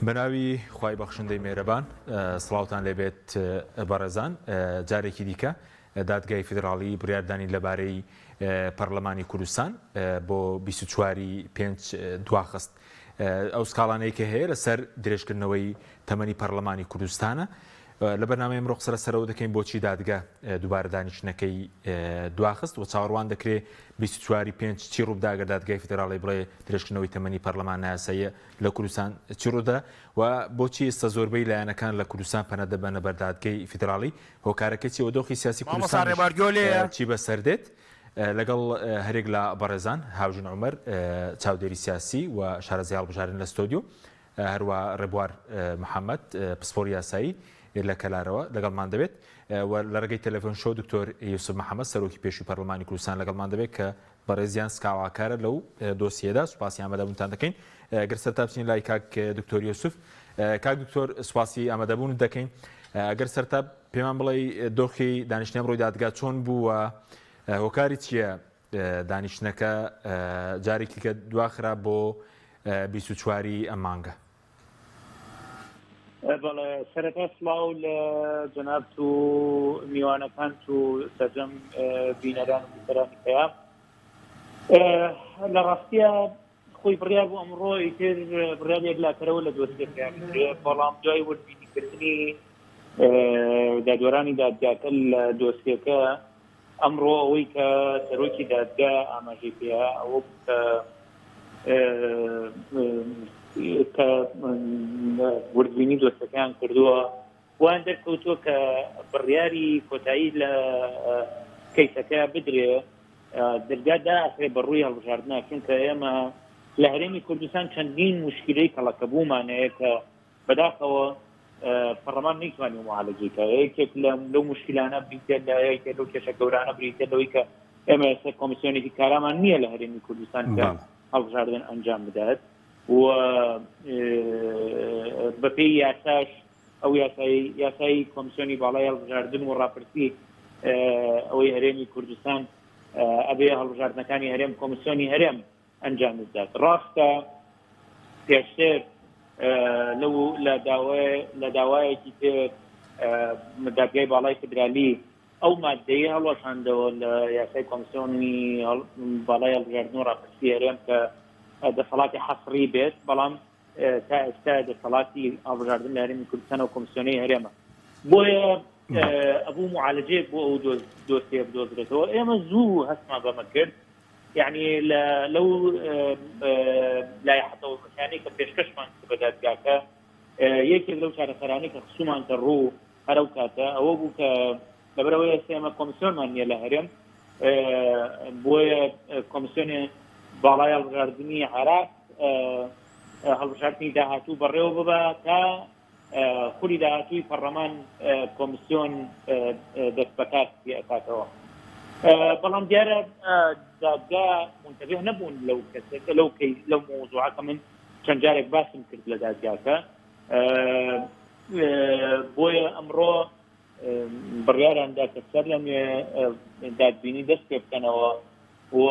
بەناوی خوای بەخشندەی میێرەبان سڵاوتان لێبێت بەڕێزان جارێکی دیکە دادگای فیدراڵی بڕیاردانی لەبارەی پەرلەمانی کوردستان بۆ 24 پێنج دواخست ئەو سکاڵانەی کە هەیە لەسەر درێژکردنەوەی تەمەنی پەرلەمانی کوردستانە لە بەرنامەی ئەمڕۆ قسە لەسەرەوە دەکەین بۆچی دادگا دووبارە دانیشتنەکەی دواخست و چاوەڕوان دەکرێت 24 پێنج چی ڕووداگە دادگای فیدراڵی بڵێ درێژکردنەوەی تەمەنی پەرلەمان نایاساییە لە کوردستان چی ڕوودا و بۆچی ئێستا زۆربەی لایەنەکان لە کوردستان پەنە دەبەنە بەر دادگای فیدراڵی هۆکارەکەی و دۆخی سیاسی کوردستان چی بەسەردێت لەگەڵ هەرێک لە بەڕێزان هاوژن عومەر چاودێری سیاسی و شارەزای هەڵبژارن لە ستۆدیۆ هەروە ڕێبوار محەممەد پسپۆر یاسایی لە کەلارەوە لەگەڵمان دەبێت لە ڕێگەی تەلەفۆن شۆ دکتۆر یوسف محەممەد سەرۆکی پێشووی پەرلەمانی کوردستان لەگەڵمان دەبێت کە بەڕێزیان سکاواکارە لەو دۆسیەدا سوپاسی ئامادەبوونتان دەکەین گەر سەرتا بچین لای کاک دکتۆر یوسف کاک دکتۆر سوپاسی ئامادەبوون دەکەین ئەگەر سەرتا پێمان بڵێ دۆخی دانیشتنی ڕۆی دادگا چۆن بووە هۆکاری چییە دانیشتنەکە جارێکی کە دواخرا بۆ 24 ئەم مانگە بەڵێ سەرەتا سڵاو لە جەناب و میوانەکان و سەرجەم بینەران و بیسەرانی پێیان لە ڕاستیە خۆی بڕیار بوو ئەمڕۆ ئیتر بڕیارێک لاکەرەوە لە دۆسیەکەیان بەڵام دوای وەربینیکردنی دادوەرانی دادگاکە لە دۆسیەکە ئەمڕۆ ئەوەی کە سەرۆکی دادگا ئاماژەی پێەیە ئەوە کە وردبینی دۆستەکان کردووە وان دەرکەوتووە کە بڕیاری کۆتایی لە کەیسەکە بدرێ دەرگا داخرێ بەڕووی هەڵبژاردنە چونکە ئێمە لە هەرێمی کوردستان چەندین مشکلەی کەڵەکە بوومانەیە کە بەداخەوە پەرلەمان نەیتوانێ معالەجەیکە یەکێک لەو مشکلانە بریتێ لەو کێشە گەورانە بریتێ لەوەی کە ئێمە ئێستا کۆمیسیۆنێکی کارامان نییە لە هەرێمی کوردستان کە هەڵبژاردن ئەنجام بدات و بەپێی یاساش ئەو یاسایی کۆمیسیۆنی باڵای هەڵبژاردن و ڕاپرسی ئەوەی هەرێمی کوردستان ئەبێ هەڵبژاردنەکانی هەرێم کۆمیسیۆنی هەرێم ئەنجام بدات ڕاستە پێشتر لە داوایەکی تر دادگای باڵای فیدرالی ئەو مادەیە هەڵوەشاندەوە لە یاسای کۆمیسیۆنی باڵای هەڵبژاردن و ڕاپرسی هەرێم کە دەسەڵاتی حەسری بێت بەڵام تا ئێستا دەسەڵاتی هەڵبژاردن لە هەرێمی کوردستان و کۆمیسیۆنەی هەرێمە بۆیە ئەبوو معالەجەیەک بۆ ئەو دۆسیە بدۆزرێتەوە ئێمە زوو هەستمان بەمە کرد یعنی لەو لایحەتەوەیانەی کە پێشکەشمان بە دادگاکە یەکێک لەو چارەسەرانەی کە خصومان کە ڕوو هەرەو کاتە ئەوە بوو کە لەبەرەوەی ئێستا ئێمە کۆمیسیۆنمان نییە لە هەرێم بۆیە کۆمیسیۆنی باڵای هەڵبژاردننی عێراق هەڵبژاردننی داهاتوو بەڕێوە ببە تا خولی داهاتووی پەرلەمان کۆمیسیۆن دەست بەکار ئەکاتەوە بەڵام دیارە دادگا منتەبێ نەبوون لەو کەسێکە لەو مۆزوعەکە من چەند جارێک باسم کرد لە دادگاکە بۆیە ئەمڕۆ بڕیاراندا کە سەر لە دادبینی دەست پێ بکەنەوە و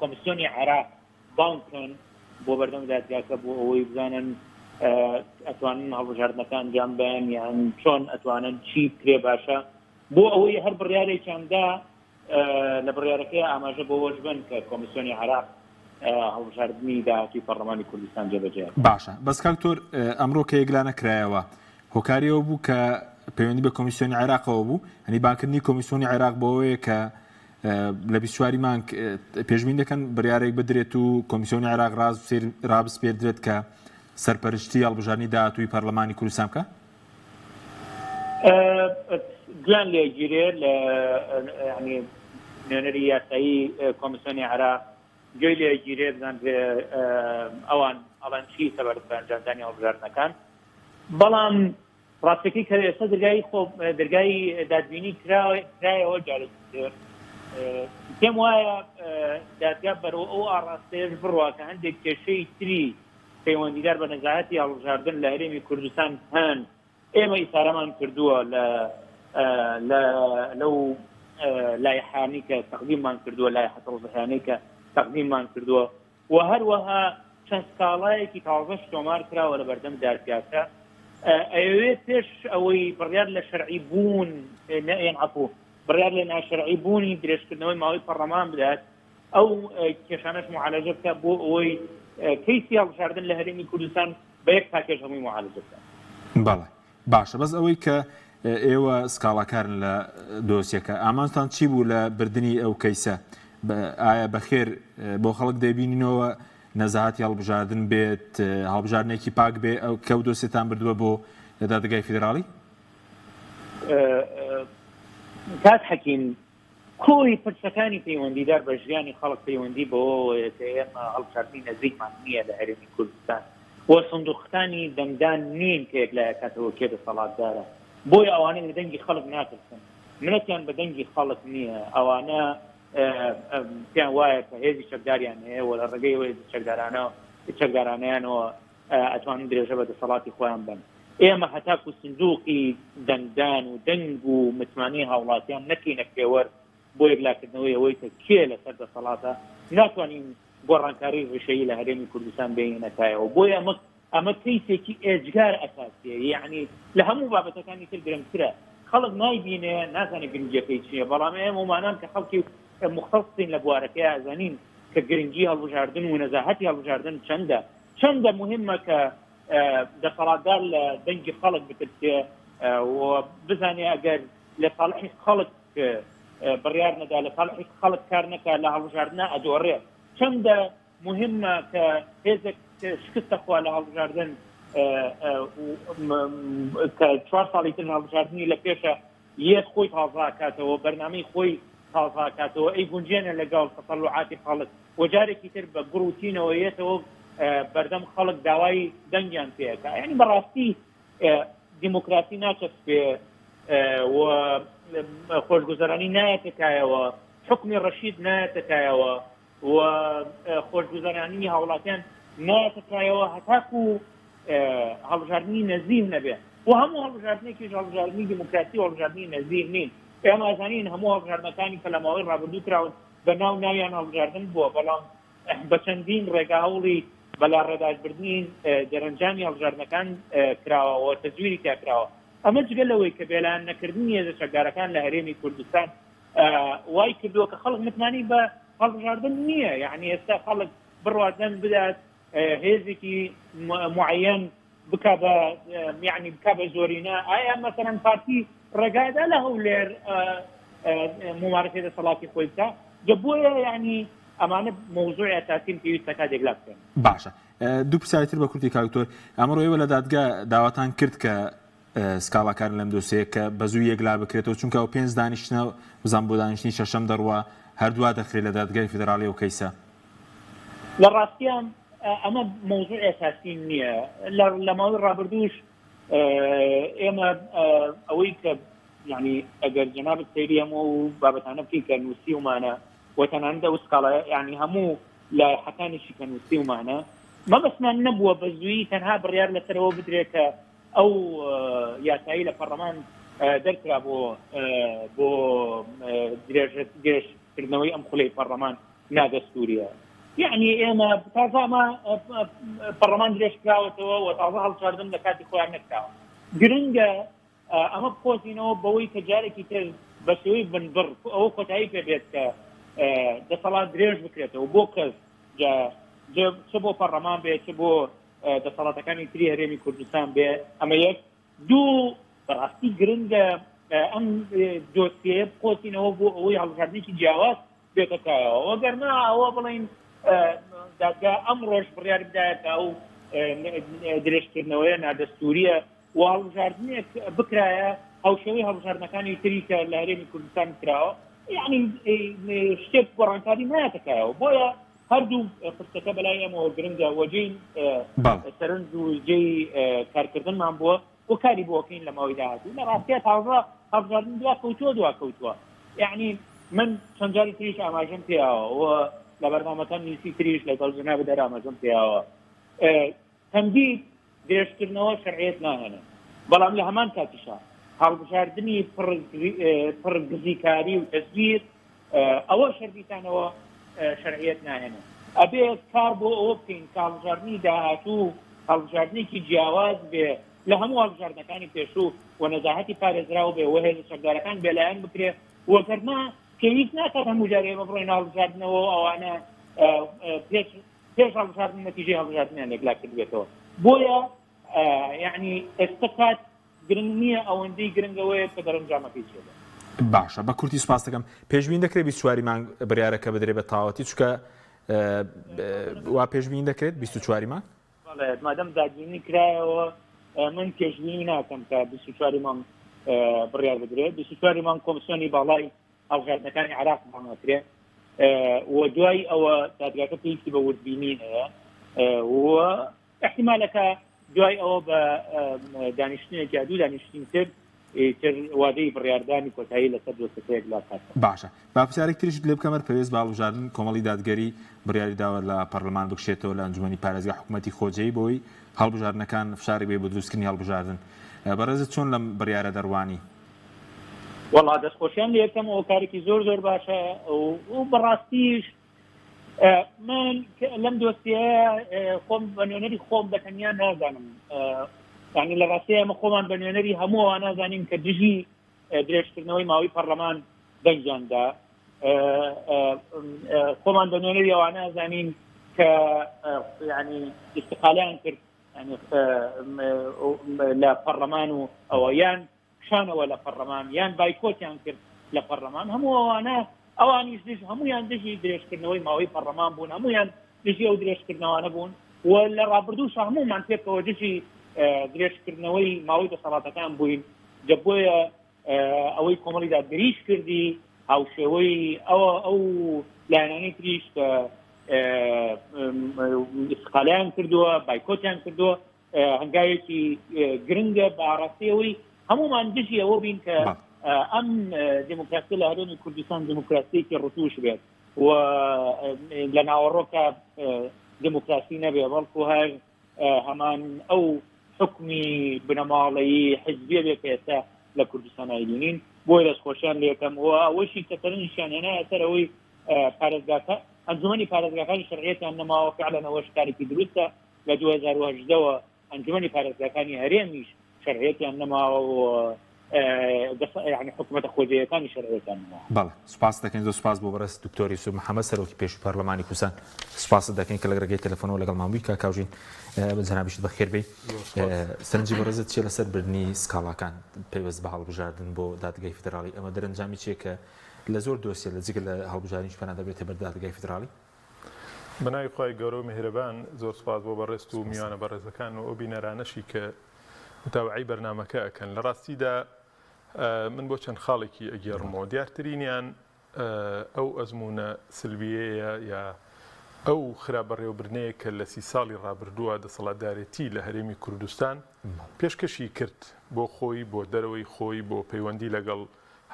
کۆمیسیۆنی عێراق باونکن بۆ بەردەم دادگاکە بۆ ئەوەی بزانن ئەتوانن هەڵبژاردنەکان ئەنجام بدەن یان چۆن ئەتوانن چی کرێ باشە بۆ ئەوەی هەر بڕیارێکیاندا لە بڕیارەکەی ئاماژە بۆەوەش بن کە کۆمیسیۆنی عێراق هەڵبژاردننی داهاتووی پەرلەمانی کوردستان جێبەجێ باشە بەس کاکتۆر ئەمڕۆ کە یەکلانە کرایەوە هۆکاریەوە بوو کە پەیوەندی بە کۆمیسیۆنی عێراقەوە بوو هەنی بانکردنی کۆمیسیۆنی عێراق بۆەوەیە کە لە 24 مانگ پێشبین دەکەن بڕیارێک بدرێت و کۆمیسیۆنی عێراق ڕابسپێردرێت کە سەرپەرشتی هەڵبژاردننی داهاتووی پەرلەمانی کوردستان بکە گویان لێگیرێت لە نوێنەری یاسایی کۆمیسیۆنی عێراق گوێی لێگیرێت بزان ئەوان ئەڵەن چی سەبەر بە ئەنجامدانی هەڵبژاردنەکان بەڵام ڕاستەکەی کە ئێستا دەرگای دادبینی کرایەوە جارێک پێم وایە دادگا بەرەوە ئەو ئاڕاستەیەش بڕوا کە هەندێک کێشەی تری پەیوەندیدار بە نەزاهەتی هەڵبژاردن لە هەرێمی کوردستان هەن ئێمە ئیسارەمان کردووە لەو لایحانی کە تەقدیممان کردووە لایحە تەوزیحیانەی کە تەقدیممان کردووە و هەروەها چەند سکاڵایەکی تازەش تۆمار کراوە لە بەردەم دادگاکە ئەوێت پێش ئەوەی بڕیار لە شەرعی بوون عفو بڕیار لە ناشەرعی بوونی درێژکردنەوەی ماوەی پەرلەمان بدات ئەو کێشانەش معالەجە بکات بۆ ئەوەی کەیسی هەڵبژاردن لە هەرێمی کوردستان بە یەک پاکێژ هەمووی معالەجە بکات. بەڵێ باشە، بەس ئەوەی کە ئێوە سکاڵاکارن لە دۆسیەکە ئامانتان چی بوو لە بردننی ئەو کەیسە؟ ئایا بەخێر بۆ خەڵک دەبینینەوە نەزاهاتی هەڵبژاردن بێت، هەڵبژاردنێکی پاک بێ ئەو کە و دۆسیێتان بردووە بۆ دادگای فیدراڵی؟ کات حەکیم کۆی پرسەکانی پەیوەندیدار بە ژیانی خەڵک پەیوەندی بەوەیە کە ئێمە هەڵبژاردنی نزیکمان نییە لە هەرێمی کوردستان وە سندوقخانی دەنگدان نین کە یەک لایەکاتەوە کێ دەسەڵاتدارە بۆی ئەوانەی لە دەنگی خەڵک ناترسن منەتیان بە دەنگی خەڵک نییە ئەوانە پێیان وایە کە هێزی چەکداریان هەیە وە لە ڕێگەی هێزی چەکدارانەیانەوە ئەتوانن درێژە بە دەسەڵاتی خۆیان بن. ئێمە هەتاکو سندوقی دەنگدان و دەنگ و متمانی هاوڵاتیان نەکەینە پێوەەر بۆ یەکلاکردنەوەی ئەوەی کە کێ لەسەر دەسەڵاتە ناتوانین گۆڕانکاری ڕێشەیی لە هەرێمی کوردستان بینەکایەوە بۆی ئەمە کەیسێکی ئێجگار ئەساسیە یعنی لە هەموو بابەتەکانی تر گرنگترە خەڵک نایبینێ نازانێت گرنگیەکەی چییە بەڵام ئێمەمانان کە خەڵکی مختصین لە بوارەکەی ئازانین کە گرنگی هەڵبژاردن و نەزاهەتی هەڵبژاردن چەندە مهمە کە دەسەڵاتدار لە دەنگی خەڵک بترسێ و بزانێ ئەگەر لە ساڵحی خەڵک بڕیار نەدا لە ساڵحی خەڵک کار نەکات لە هەڵبژاردنە ئەدۆڕێ چەندە مهمە کە هێزێک شکستە خوا لە هەڵبژاردن کە 4 ساڵی تر هەڵبژاردننی لە پێشە یەک خۆی تازاکاتەوە بەرنامەی خۆی تازاکاتەوە ئەی گونجێنە لەگەڵ تەسەڵوعاتی خەڵک وەجارێکی تر بە گروتینەوە یێتەوە بەردەم خەڵک داوای دەنگیان پێەکە یعنی بەڕاستی دیموکراسی ناچەت پێ و خۆشگوزەرانی نایەتەکایەوە حکمی ڕەشید نایەتەکایەوە و خۆشگوزەرانی هاوڵاتیان نایەتەکایەوە هەتاکو هەڵبژاردننی نەزیم نەبێت و هەموو هەڵبژاردنێکیش هەڵبژاردننی دیموکراسی و هەڵبژاردننی نەزیم نین ئێمە ئازانین هەموو هەڵبژاردنەکانی کە لە ماوەی ڕابردوو کراون بە ناو ناویان هەڵبژاردن بووە بەڵام بە چەندین ڕێگا هەوڵی بەلا ڕێداژبردنی دەرەنجامی هەڵبژاردنەکان کراوەوە تەزویری کراوە ئەمە جگە لەوەی کە بێلان نەکردنی هێزە چەکدارەکان لە هەرێمی کوردستان وای کردووە کە خەڵک متمانی بە هەڵبژاردن نییە یعنی ئێستا خەڵک بڕوازن بدات هێزێکی معەن بکە بە زۆرینە ئایا مەسەرەن پارتی ڕێگادا لە هەولێر ممارەسەی دەسەڵاتی خۆی بکە بۆیە یعنی ئەمانە مۆزوعی ئەساسیم پێویستە کاتێک دێکلا بکەن. باشە دوو پرسیارتر بە کورتی کاکتۆر ئەمڕۆیەوە لە دادگا داواتان کرد کە سکاڵاکارن لەم دۆسەیە کە بەزوو یەکلا بکرێتەوە چونکە ئەو 5 دانیشتنە بزان بۆ دانیشتنی شەشەم دەڕوە هەردووا دەخرێت لە دادگای فیدراڵی و کەیسە لە ڕاستیان ئەمە مۆزوع ئەساسی نییە لە ماوەی ڕابردووش ئێمە ئەوەی کە یعنی ئەگەر جەنابەت سەیری هەموو بابەتانە بکەین کە نووسی ومانە وەتەنانەت ئەو سکاڵە یعنی هەموو لایحەکانیشی کە نووسی ومانە مەبەستمان نەبووە بە زوویی تەنها بڕیار لەسەرەوە بدرێت کە ئەو یاسایی لە پەرلەمان دەرکرا بۆ درێژکردنەوەی ئەم خولەی پەرلەمان نادەستوریە یعنی ئێمە تازەمە پەرلەمان درێژ کراوەتەوە و تازە هەڵبژاردن لە کاتی خۆیان نەکراوە گرنگە ئەمە بخۆزینەوە بەوەی کە جارێکی تر بە شێوەی بنبڕ ئەوە کۆتایی پێبێت کە دەسەڵات درێژ بکرێتەوە بۆ کەس چ بۆ پەرلەمان بێت چ بۆ دەسەڵاتەکانی تری هەرێمی کوردستان بێ ئەمە یەک دوو بەڕاستی گرنگە ئەم دۆسیە بخۆزینەوە بۆ ئەوەی هەڵبژاردنێکی جیاواز بێتەکایەوە وەگەرنا ئەوە بڵین دادگا ئەم ڕۆژ بڕیار بدایەت ئەو درێژکردنەوەیە نادەستوریە و هەڵبژاردنێک بکرایە هەوشەوەی هەڵبژاردنەکانی تری کە لە هەرێمی کوردستان کراوە یعنی شتێک گۆڕانکاری نایەتەکایەوە بۆیە هەردوو فرسەکە بەلای ئێمەوە گرنگە وەجێی سەرنج و جێی کارکردنمان بووە و کاری بۆکەین لە ماوەی داهاتوو لە ڕاستیە تازە هەڵبژاردن دوا کەوتووە یعنی من چەند جاری تریش ئاماژەم پێیاوە و لە بەرنامەکان نووسی تریش لەگەڵ جەنابەت دەر ئاماژەم پێیاوە تەمدید درێژکردنەوە شەرعیەت ناهێنێ بەڵام لە هەمان کاتیشا هەڵبژاردننی پڕگزیکاری و تەزویر ئەوە شەربیتانەوە شەرعیەت ناهێنێ ئەبێ کار بۆ ئەوە بکەین هەڵبژاردننی داهاتوو هەڵبژاردنێکی جیاواز بێ لە هەموو هەڵبژاردنەکانی پێشوو و نەزاهەتی پارێزراوە بێ و هێزە سەردارەکان بێلایەن بکرێ وەگەرنا پێویست ناکات هەموو جارێ ئێمە بڕۆین هەڵبژاردنەوە ئەوانە پێش هەڵبژاردن نەتیجەی هەڵبژاردنیان لێکلا کردبێتەوە بۆیە یعنی ئێستا کات گرنگ نییە ئەوەندەی گرنگەوەیە کە دەرەنجامەکەی چێت باشە بە کورتی سوپاس دەکەم پێشبین دەکرێت 24 مانگ بڕیارەکە بدرێت بە تاوەتی چکە وا پێشبین دەکرێت 24 مانگ مادەم داگیرنی کرایەوە من پێشبینی ناکەم کە 24 مانگ بڕیار بدرێت 24 مانگ کۆمسیۆنی باڵای هەڵبژاردنەکانی عراق بڵاوکرێت و دوای ئەوە دادگاکە پێویستی بە وردبینی هەیە و احتیمالەکە دوای ئەوە بە دانیشتنێکی دوو دانیشتین تر وادەی بڕیاردانی کۆتایی لەسەر دۆستەکەیەک لا کات باشە با پرسیارێک تریش لێ بکەمەر پێویست بە هەڵبژاردن کۆمەڵی دادگەری بڕیاری داوە لە پەرلەمان بکشێتەوە لە ئەنجومەنی پارێزگای حکوومەتی خۆجەی بۆی هەڵبژاردنەکان فشاری بێ بۆ دروستکردنی هەڵبژاردن بەڕێزت چۆن لەم بڕیارە دەڕوانی وەڵا دەستخۆشیان لێ یەکەم ئەوە کارێکی زۆر باشە و بەڕاستیش من لەم دۆستیە خۆم بە نوێنەری خۆم بەتەنیا نازانم یعنی لە ڕاستەیە ئێمە خۆمان بە نوێنەری هەمووەوە نازانین کە دژی درێژکردنەوەی ماوەی پەرلەمان دەنجاندا خۆمان بە نوێنەری ئەوە نازانین کە یعنی استقالیان کرد لە پەرلەمان و ئەوە یان شانەوە لە پەرلەمان یان بایکۆتیان کرد لە پەرلەمان هەموو ئەوانە ئەوانیش دژ هەمویان دژی درێژکردنەوەی ماوەی پەرلەمان بوون هەمویان دژی ئەو درێژکردنەوەانە بوون و لە ڕابردووش هەموومان پێکەوە دژی درێژکردنەوەی ماوەی دەسەڵاتەکان بووین بۆیە ئەوەی کۆمەڵی دادگەریش کردی هاوشێوەی ئەو لایەنانەی تریش کە استقالیان کردووە بایکۆتیان کردووە هەنگاوێکی گرنگە بە ئاڕاستیەوەی هەمومان دژی ئەوە بین کە ئەم دموکراسی لە هەرێمی کوردستان دموکراسیەکی ڕتوش بێت و لە ناوەڕۆکە دموکراسی نەبێ بەڵکو هەر هەمان ئەو حکمی بنەماڵەیی حزبیە بێت کە ئێستا لە کوردستانای بینین بۆی دەستخۆشیان لێ یەکەم و ئەوەشی کە تەرنیشیان هێنایە سەر ئەوەی پارێزگاکە ئەنجومەنی پارێزگاکانی شەرعیەتیان نەماوە فعلەن ئەوەش کارێکی دروستە لە 2018ەوە ئەنجومەنی پارێزگاکانی هەرێمیش شەرعیەتیان نەماوە و يعني حکوومەتە خۆجەیەکانی شەرعیەتیان نەماوە. بەڵێ سوپاس دەکەین زۆر سوپاس بۆ بەڕێز دکتۆر یوسوف محەممەد سەرۆکی پێشووی پەرلەمانی کوردستان سوپاس دەکەین کە لە ڕێگەی تەلەفۆنەوە لەگەڵ مامووی کاکاوژین جەنابیشت بەخێر بێ سەرنجی بەڕێزت چیە لەسەر بردننی سکاڵاکان پێوەست بە هەڵبژاردن بۆ دادگای فدراڵی ئەمە دەرەنجامی چیە کە لە زۆر دۆسیە لە جگە لە هەڵبژاردنیش پێنا دەبێتە بەر دادگای فدراڵی بەناوی خۆی گەورە و میهرەبان زۆر سوپاس بۆ بەڕێست و میوانە بەڕێزەکان و ئەو بینەرانەشی کە متابعی بەرنامەکە ئەکەن لە ڕاستیدا من بۆ چەند خاڵێکی ئەگەڕمەوە دیارترینیان ئەو ئەزمونە سلبیەیە یا ئەو خراپبەڕێوەبرنەیە کە لە 30 ساڵی ڕابردووە دەسەڵاتدارەتی لە هەرێمی کوردستان پێشکەشی کرد بۆ خۆی بۆ دەرەوەی خۆی بۆ پەیوەندی لەگەڵ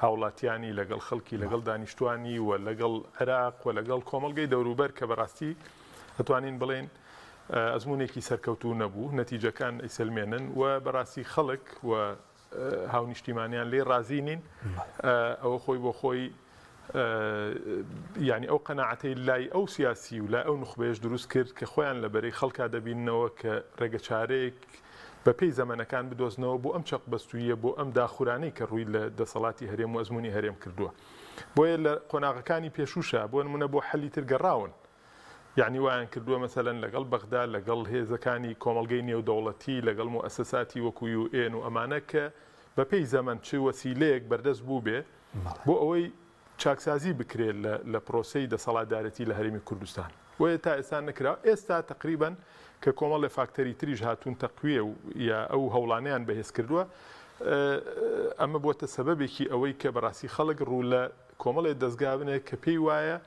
هاوڵاتیانی لەگەڵ خەڵکی لەگەڵ دانیشتوانی و لەگەڵ عێراق و لەگەڵ کۆمەڵگەی دەوروبەر کە بەڕاستی ئەتوانین بڵێن ئەزمونێکی سەرکەوتوو نەبوو نەتیجەکان ئەیسەلمێنن و بەڕاستی خەڵک و هاونیشتیمانیان لێ رازی نین ئەوە خۆی بۆ خۆی یعنی ئەو قەناعەتەی لای ئەو سیاسی و لای ئەو نخبەیەش دروست کرد کە خۆیان لەبەرەی خەڵکا دەبینەوە کە ڕێگە چارەیەک بە پێی زەمانەکان بدۆزنەوە بۆ ئەم چەق بەستویە بۆ ئەم داخورانەی کە ڕووی لە دەسەڵاتی هەرێم و ئەزمموی هەرێم کردووە بۆیە لە قۆناغەکانی پێشوشە بۆ نمونە بۆ حەلی تر گەڕاون یعنی وایان کردووە مەسەلەن لەگەڵ بەغدا لەگەڵ هێزەکانی کۆمەڵگەی نێودەوڵەتی لەگەڵ مؤسساتی وەکو UN و ئەمانە کە بە پێی زەمەن چ وەسیلەیەک بەردەست بوو بێ بۆ ئەوەی چاکسازی بکرێت لە پرۆسەی دەسەڵاتدارەتی لە هەرێمی کوردستان وەیە تا ئێستا نەکرا ئێستا تقریباً کە کۆمەڵی فاکتەری تریش هاتوون تەقویە و یا ئەو هەوڵانیان بەهێز کردووە ئەمە بۆتە سەبەبێکی ئەوەی کە بەڕاستی خەڵک ڕوو لە کۆمەڵێ دەستگابنێک کە پێی وایە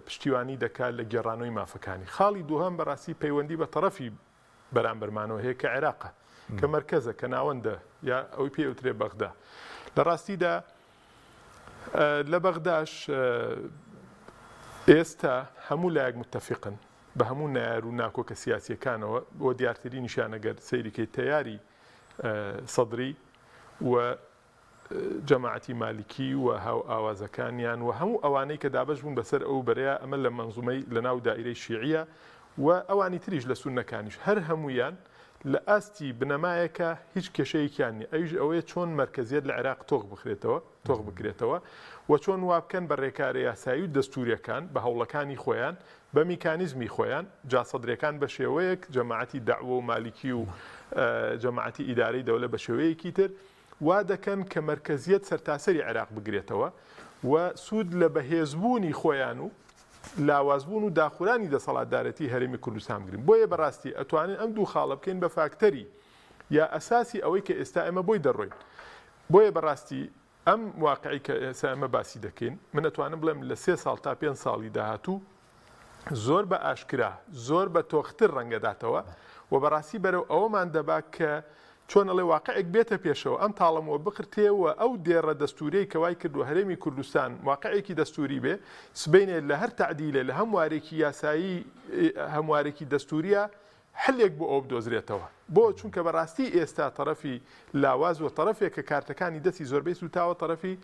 پشتیوانی دەکات لە گێڕانەوەی مافەکانی خاڵی دووهەم بەڕاستی پەیوەندی بە تەرەفی بەرامبەرمانەوە هەیە کە عێراقە کە مەرکەزە کە ناوەندە یا ئەوی پێوترێ بەغدا لە ڕاستیدا لە بەغداش ئێستا هەموو لایەک متتەفقن بە هەموو نار و ناکۆکە سیاسیەکانەوە بۆ دیارترین نیشانەگەر سەیریکەی تەیاری سەدری و جەماعەتی مالیکی و هاو ئاوازەکانیان و هەموو ئەوانەی کە دابەش بوون بەسەر ئەو بەرەیە ئەمە لە مەنزومەی لە ناو دائیرەی شیعیە و ئەوانی تریش لە سوننەکانیش هەر هەمویان لە ئاستی بنەمایەکە هیچ کێشەیەکیان نیە ئەویش ئەوەیە چۆن مرکزیت لە عێراق تۆغ بکرێتەوە و چۆن وابکەن بە ڕێکارە یاسایی و دەستوریەکان بە هەوڵەکانی خۆیان بە میکانیزمی خۆیان جاسەدرەکان بە شێوەیەک جەماعەتی داعوە و مالیکی و جەماعەتی ئیدارەی دەوڵەت بە شێوەیەکی تر وا دەکەن کە مرکزیت سەرتاسەری عێراق بگرێتەوە و سوود لە بەهێزبوونی خۆیان و لاوازبوون و داخورانی دەسەڵاتدارەتی هەرێمی کوردستان بگرین بۆیە بەڕاستی ئەتوانین ئەم دوو خاڵە بکەین بە فاکتەری یا ئەساسی ئەوەی کە ئێستا ئێمە بۆی دەڕۆین بۆیە بەڕاستی ئەم واقعی کە ئێستا ئێمە باسی دەکەین من ئەتوانم بڵێم لە 3 ساڵ تا 5 ساڵی داهاتوو زۆر بە ئاشکرا زۆر بە تۆختر ڕەنگەداتەوە و بەڕاستی بەرەو ئەوەمان دەبا کە چۆن ئەڵێ واقعێک بێتە پێشەوە ئەم تاڵەمەوە بخرتێەوە ئەو دێڕە دەستوریەی کەوای کردو هەرێمی کوردستان واقعێکی دەستوری بێ سبینێ لە هەر تعدیلێ لە هەموارێکی یاسایی هەموارێکی دەستوریە حلێک بۆ ئەو بدۆزرێتەوە بۆ چونکە بەڕاستی ئێستا تەرەفی لاواز و تەرەفێک کە کارتەکانی دەستی زۆربەی سوتاوە تەرەفی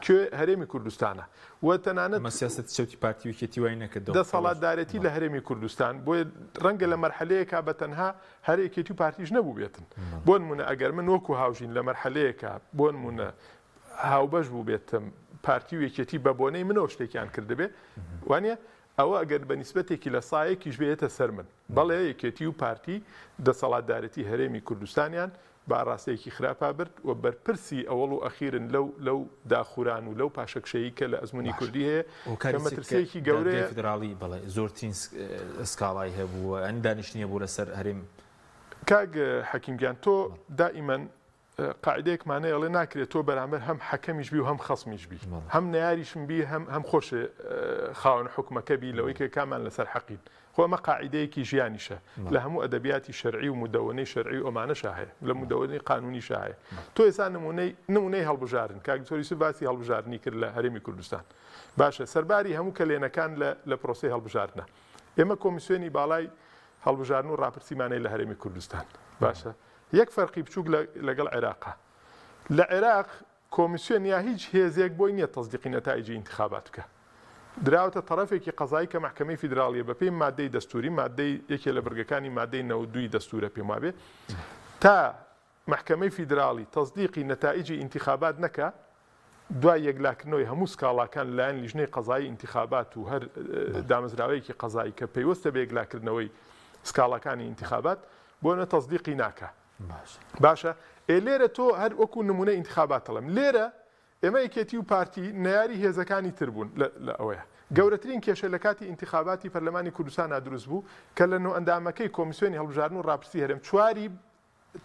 کوێ هەرێمی کوردستانە و تەنانەت سیاست شەوتی پارتی وکێتی وای نەکردەوە دەسەڵاتدارەتی لە هەرێمی کوردستان بۆیە ڕەنگە لە مەرحەلەیەکا بە تەنها هەر یەکێتی و پارتیش نەبوو بێتن بۆ نمونە ئەگەر من وەکو هاوژین لە مەرحەلەیەکە بۆ نمونە هاوبەش بوو بێتم پارتی و یەکێتی بە بۆنەی منەوە شتێکیان کردبێ وانە ئەوە ئەگەر بە نیسبەتێکی لە سایەکیش بێتە سەر من بەڵێ یەکێتی و پارتی دەسەڵاتدارەتی هەرێمی کوردستانیان با ڕاستەیەکی خراپا برد و بەرپرسی ئەوڵ و ئەخیرن لەو داخوران و لەو پاشەکشەیی کە لە ئەزمموی کوردی هەیە کە مەترسیەکی گەورەیە فدراڵی بەڵێ زۆرترین سکاڵای هەبووە ئەنی دانیشتنیە بوو لەسەر هەرێم کاگ حەکیمگیان تۆ دائیمەن قاعدەیەکمانەیە ئەڵێ ناکرێت تۆ بەرامبەر هەم حەکەمیش بی و هەم خەسمیش بی هەم نەیاریشم بی هەم خۆشە خاوەن حکومەکە بی لەوەی کە کامان لەسەر حەقین خۆ ئەمە قاعدەیەکی ژیانیشە لە هەموو ئەدەبیاتی شەرعی و مودەوەنەی شەرعی ئۆمانەشە هەیە لە مودەوەنەی قانونیشە هەیە تۆ ئێستا نمونەی هەڵبژارن کاک زۆریس باسی هەڵبژارنی کرد لە هەرێمی کوردستان باشە سەرباری هەموو کەلێنەکان لە پرۆسی هەڵبژارنە ئێمە کۆمیسیۆنی باڵای هەڵبژارن و ڕاپرسیمانەی لە هەرێمی کوردستان باشە یەک فەرقی بچووک لەگەڵ عێراقا لە عێراق کۆمیسیۆن یا هیچ هێزێک بۆی نییە تەصدیقی نەتایجی انتخابات بکە دراوەتە تەرەفێکی قەزایی کە محکەمەی فیدراڵیە بەپێی مادەی دەستوری مادەی یەکێ لە بەرگەکانی مادەی 92 دەستورە پێم وابێ تا محکەمەی فیدراڵی تەصدیقی نەتایجی انتخابات نەکە دوای یەکلاکردنەوەی هەموو سکاڵاکان لایەن لیژنەی قەزایی انتخابات و هەر دامەزراوەیەکی قەزایی کە پێیوەستە بە یەکلاکردنەوەی سکاڵاکانی انتخابات بۆنە تەصدیقی ناکە باشە لێرە تۆ هەر وەکو نمونە انتخابات دەڵێم لێرە ئێمە یەکێتی و پارتی نەیاری هێزەکانی تر بوون لە ئەوەیە گەورەترین کێشە لە کاتی انتخاباتی پەرلەمانی کوردستان دروست بوو کە لە نۆ ئەندامەکەی کۆمیسیۆنی هەڵبژاردن و ڕاپرسی هەرێم چواری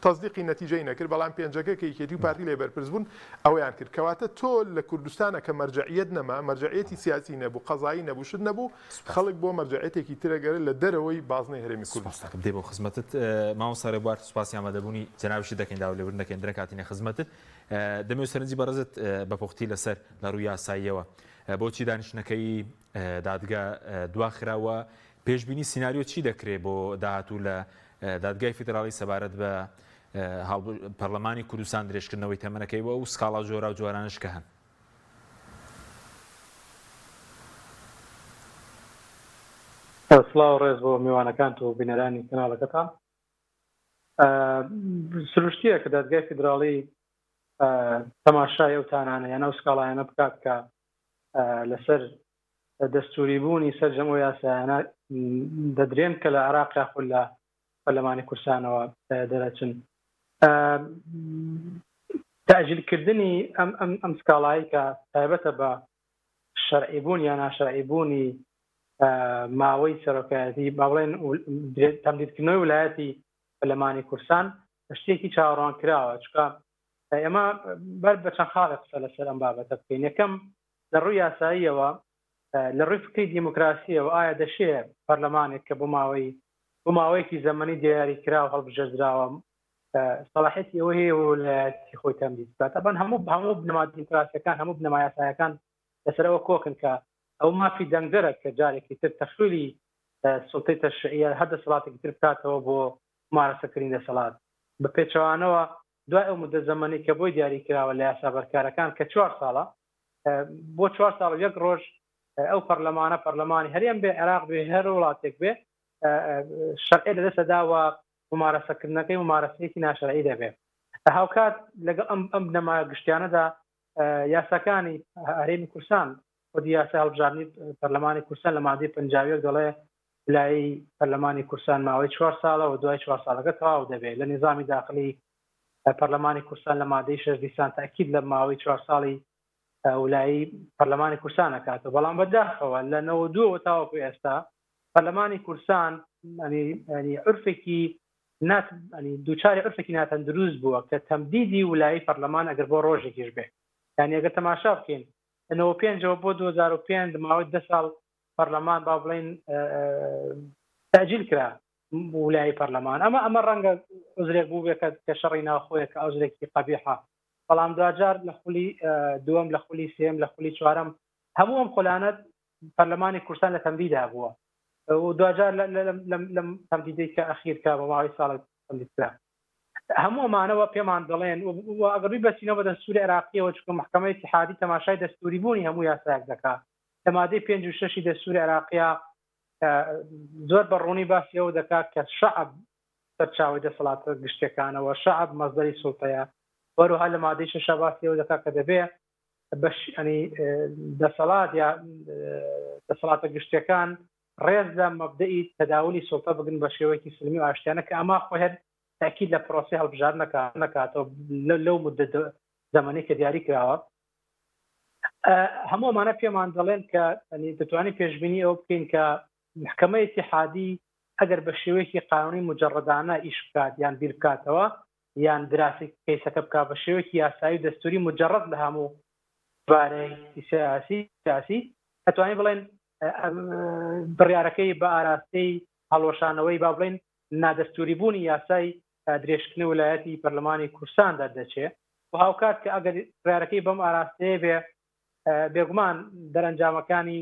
تەصدیقی نەتیجەی نەکرد بەڵام پێنجەکە کە یەکێتی و پارتی لێ بەرپرس بوون ئەویان کرد کەواتە تۆ لە کوردستانە کە مەرجعیەت نەما مەرجعیەتی سیاسی نەبوو قەزایی نەبوو شت نەبوو خەڵک بۆ مەرجعیەتێکی ترەگەرە لە دەرەوەی بازنەی هەرێمی کوردستان دێ بۆ خزمەتت مامۆستا ڕێبوار سوپاسی ئامادەبوونی جەنابشی دەکەین داوا لێبوردن دەکەین درە کاتینە خزمەتت دەمەوێت سەرنجی بەڕێزت بەپۆختی لەسەر لە ڕووی یاساییەوە بۆچی دانیشتنەکەی دادگا دواخراوە پێشبینی سیناریۆ چی دەکرێت بۆ داهاتوو لە دادگای فیدراڵی سەبارەت بە پەرلەمانی کوردستان درێژکردنەوەی تەمەنەکەیەوە و سکاڵا جۆرا و جوارانش کە هەن سڵاو ڕێز بۆ میوانەکان و بینەرانی کەناڵەکەتان سروشتیە کە دادگای فیدراڵی تەماشای ئەو تانانە یان ئەو سکاڵایانە بکات کە لەسەر دەستوری بوونی سەرجەم و یاسایانە دەدرێن کە لە عێراق یاخود لە پەرلەمانی کوردستانەوە دەرەچن تاجیلکردنی ئەم سکاڵایی کە تایبەتە بە شەرعیبوون یان ناشەرعیبوونی ماوەی سەرۆکایەتی با بڵێن تەمدیدکردنەوەی ویلایەتی پەرلەمانی کوردستان شتێکی چاوەڕوان کراوە چکە ئێمە بەر بە چەند خاڵێک قسە لەسەر ئەم بابەتە بکەین یەکەم لە ڕووی یاساییەوە لە ڕووی فکری دیموکراسیەوە ئایا دەشێت پەرلەمانێک کە بۆ ماوەیەکی زەمەنی دیاری کرا و هەڵبژێردراوە سەڵاحیەتی ئەوە هەیە ویلایەتی خۆی تەمدید بکات ئەبەن هەموو بنەما دیموکراسیەکان هەموو بنەما یاساییەکان لەسەرەوە کۆکن کە ئەو مافی دەنگدەرە کە جارێکی تر تەخویلی سڵتەی تەشریعیە هەر دەسەڵاتێکی تر بکاتەوە بۆ مارەسەکردنی دەسەڵات بە پێچەوانەوە دوای ئەو مدە زەمانی کە بۆی دیاری کراوە لە یاسا بەرکارەکان کە 4 ساڵە بۆ 4 ساڵ یەک ڕۆژ ئەو پەرلەمانی هەرێم بێ عێراق بێ هەر وڵاتێک بێ شەرعی لەدەستەداوە ممارەسەکردنەکەی ممارەسەیەکی ناشەرعی دەبێت هاوکات لەگەڵ ئەم بنەمایە گشتیانەدا یاساکانی هەرێمی کوردستان خودی یاسا هەڵبژاردننی پەرلەمانی کوردستان لە مادەی 51 دەڵێ لای پەرلەمانی کوردستان ماوەی 4 ساڵە و دوای 4 ساڵەکە تەواو دەبێت لە نظامی داخلی پەرلەمانی کوردستان لە مادەی 6 دیسان تاکید لە ماوەی 4 ساڵی وڵایی پەرلەمانی کوردستان نکاتەوە بەڵام بەداخەوە لە 92 تاوەکو ئێستا پەرلەمانی کوردستان عرفێکی دووچاری عرفێکی ناتەن دروست بووە کە تەمدیدی وڵایی پەرلەمان ئەگەر بۆ ڕۆژێکیش بێ یعنی ئەگەر تەماشا بکەین لە 95 بۆ 2005 ماوەی 10 ساڵ پەرلەمان با بڵێن تاجیل کرا وڵایی پەرلەمان ئەمە ڕەنگە عذرێک بوو بێت کە شەڕی ناوخۆیە کە عذرێکی قەبیحە بەڵام دوجار لە خولی دووەم لە خولی سێم لە خولی چوارەم هەموو ئەم خولانەت پەرلەمانی کوردستان لە تەمدیدا بووە و دوجار لەم تەمدیدەی کە ئەخیرکە بە ماوەی ساڵێک تەمدیدکرا هەموو ئەمانەوە پێمان دەڵێن و ئەگەڕی بەچینەوە بە دەستوری عێراقیەوە چونکە محکەمەی اتحادی تەماشای دەستوری بوونی هەموو یاسایەک دەکات لە مادەی 5 و 6 دەستوری عێراقیە زۆر بەڕوونی باسی ئەوە دەکات کە شەعب سەرچاوی دەسەڵاتە گشتەکانەوە شەعب مەزدەری سوڵتەیە وەروها لە مادەی 6 باسی ئەوە دەکات کە دەبێت دەسەڵات یا دەسەڵاتە گشتەکان ڕێز لە مەبدەئی تەداولی سوڵتە بگن بە شێوەیەکی سلمی و ئاشتیانە کە ئەما خۆ هەر تاکید لە پرۆسی هەڵبژار نکاتەوە لەو مدە زەمانی کە دیاری کراوە هەموومانە پێمان دەڵێن کە دەتوانین پێشبینی ئەو بکەین کە محکەمەی اتحادی ئەگەر بە شێوەیەکی قانونی مجەڕەدانە ئیش بکات یان بیر بکاتەوە یان دراسی کەیسەکە بکات بە شێوەیەکی یاسایی و دەستوری مجەڕەد لە هەموو بارەی سیاسی ئەتوانین بڵێن بڕیارەکەی بە ئاراستەی هەڵۆشانەوەی با بڵێن نادەستوری بوونی یاسای درێژکردنی ویلایەتی پەرلەمانی کوردستاندا دەچێت و هاوکات کە ئەگەر بڕیارەکەی بەم ئاراستەیە بێ بێگومان دەرەنجامەکانی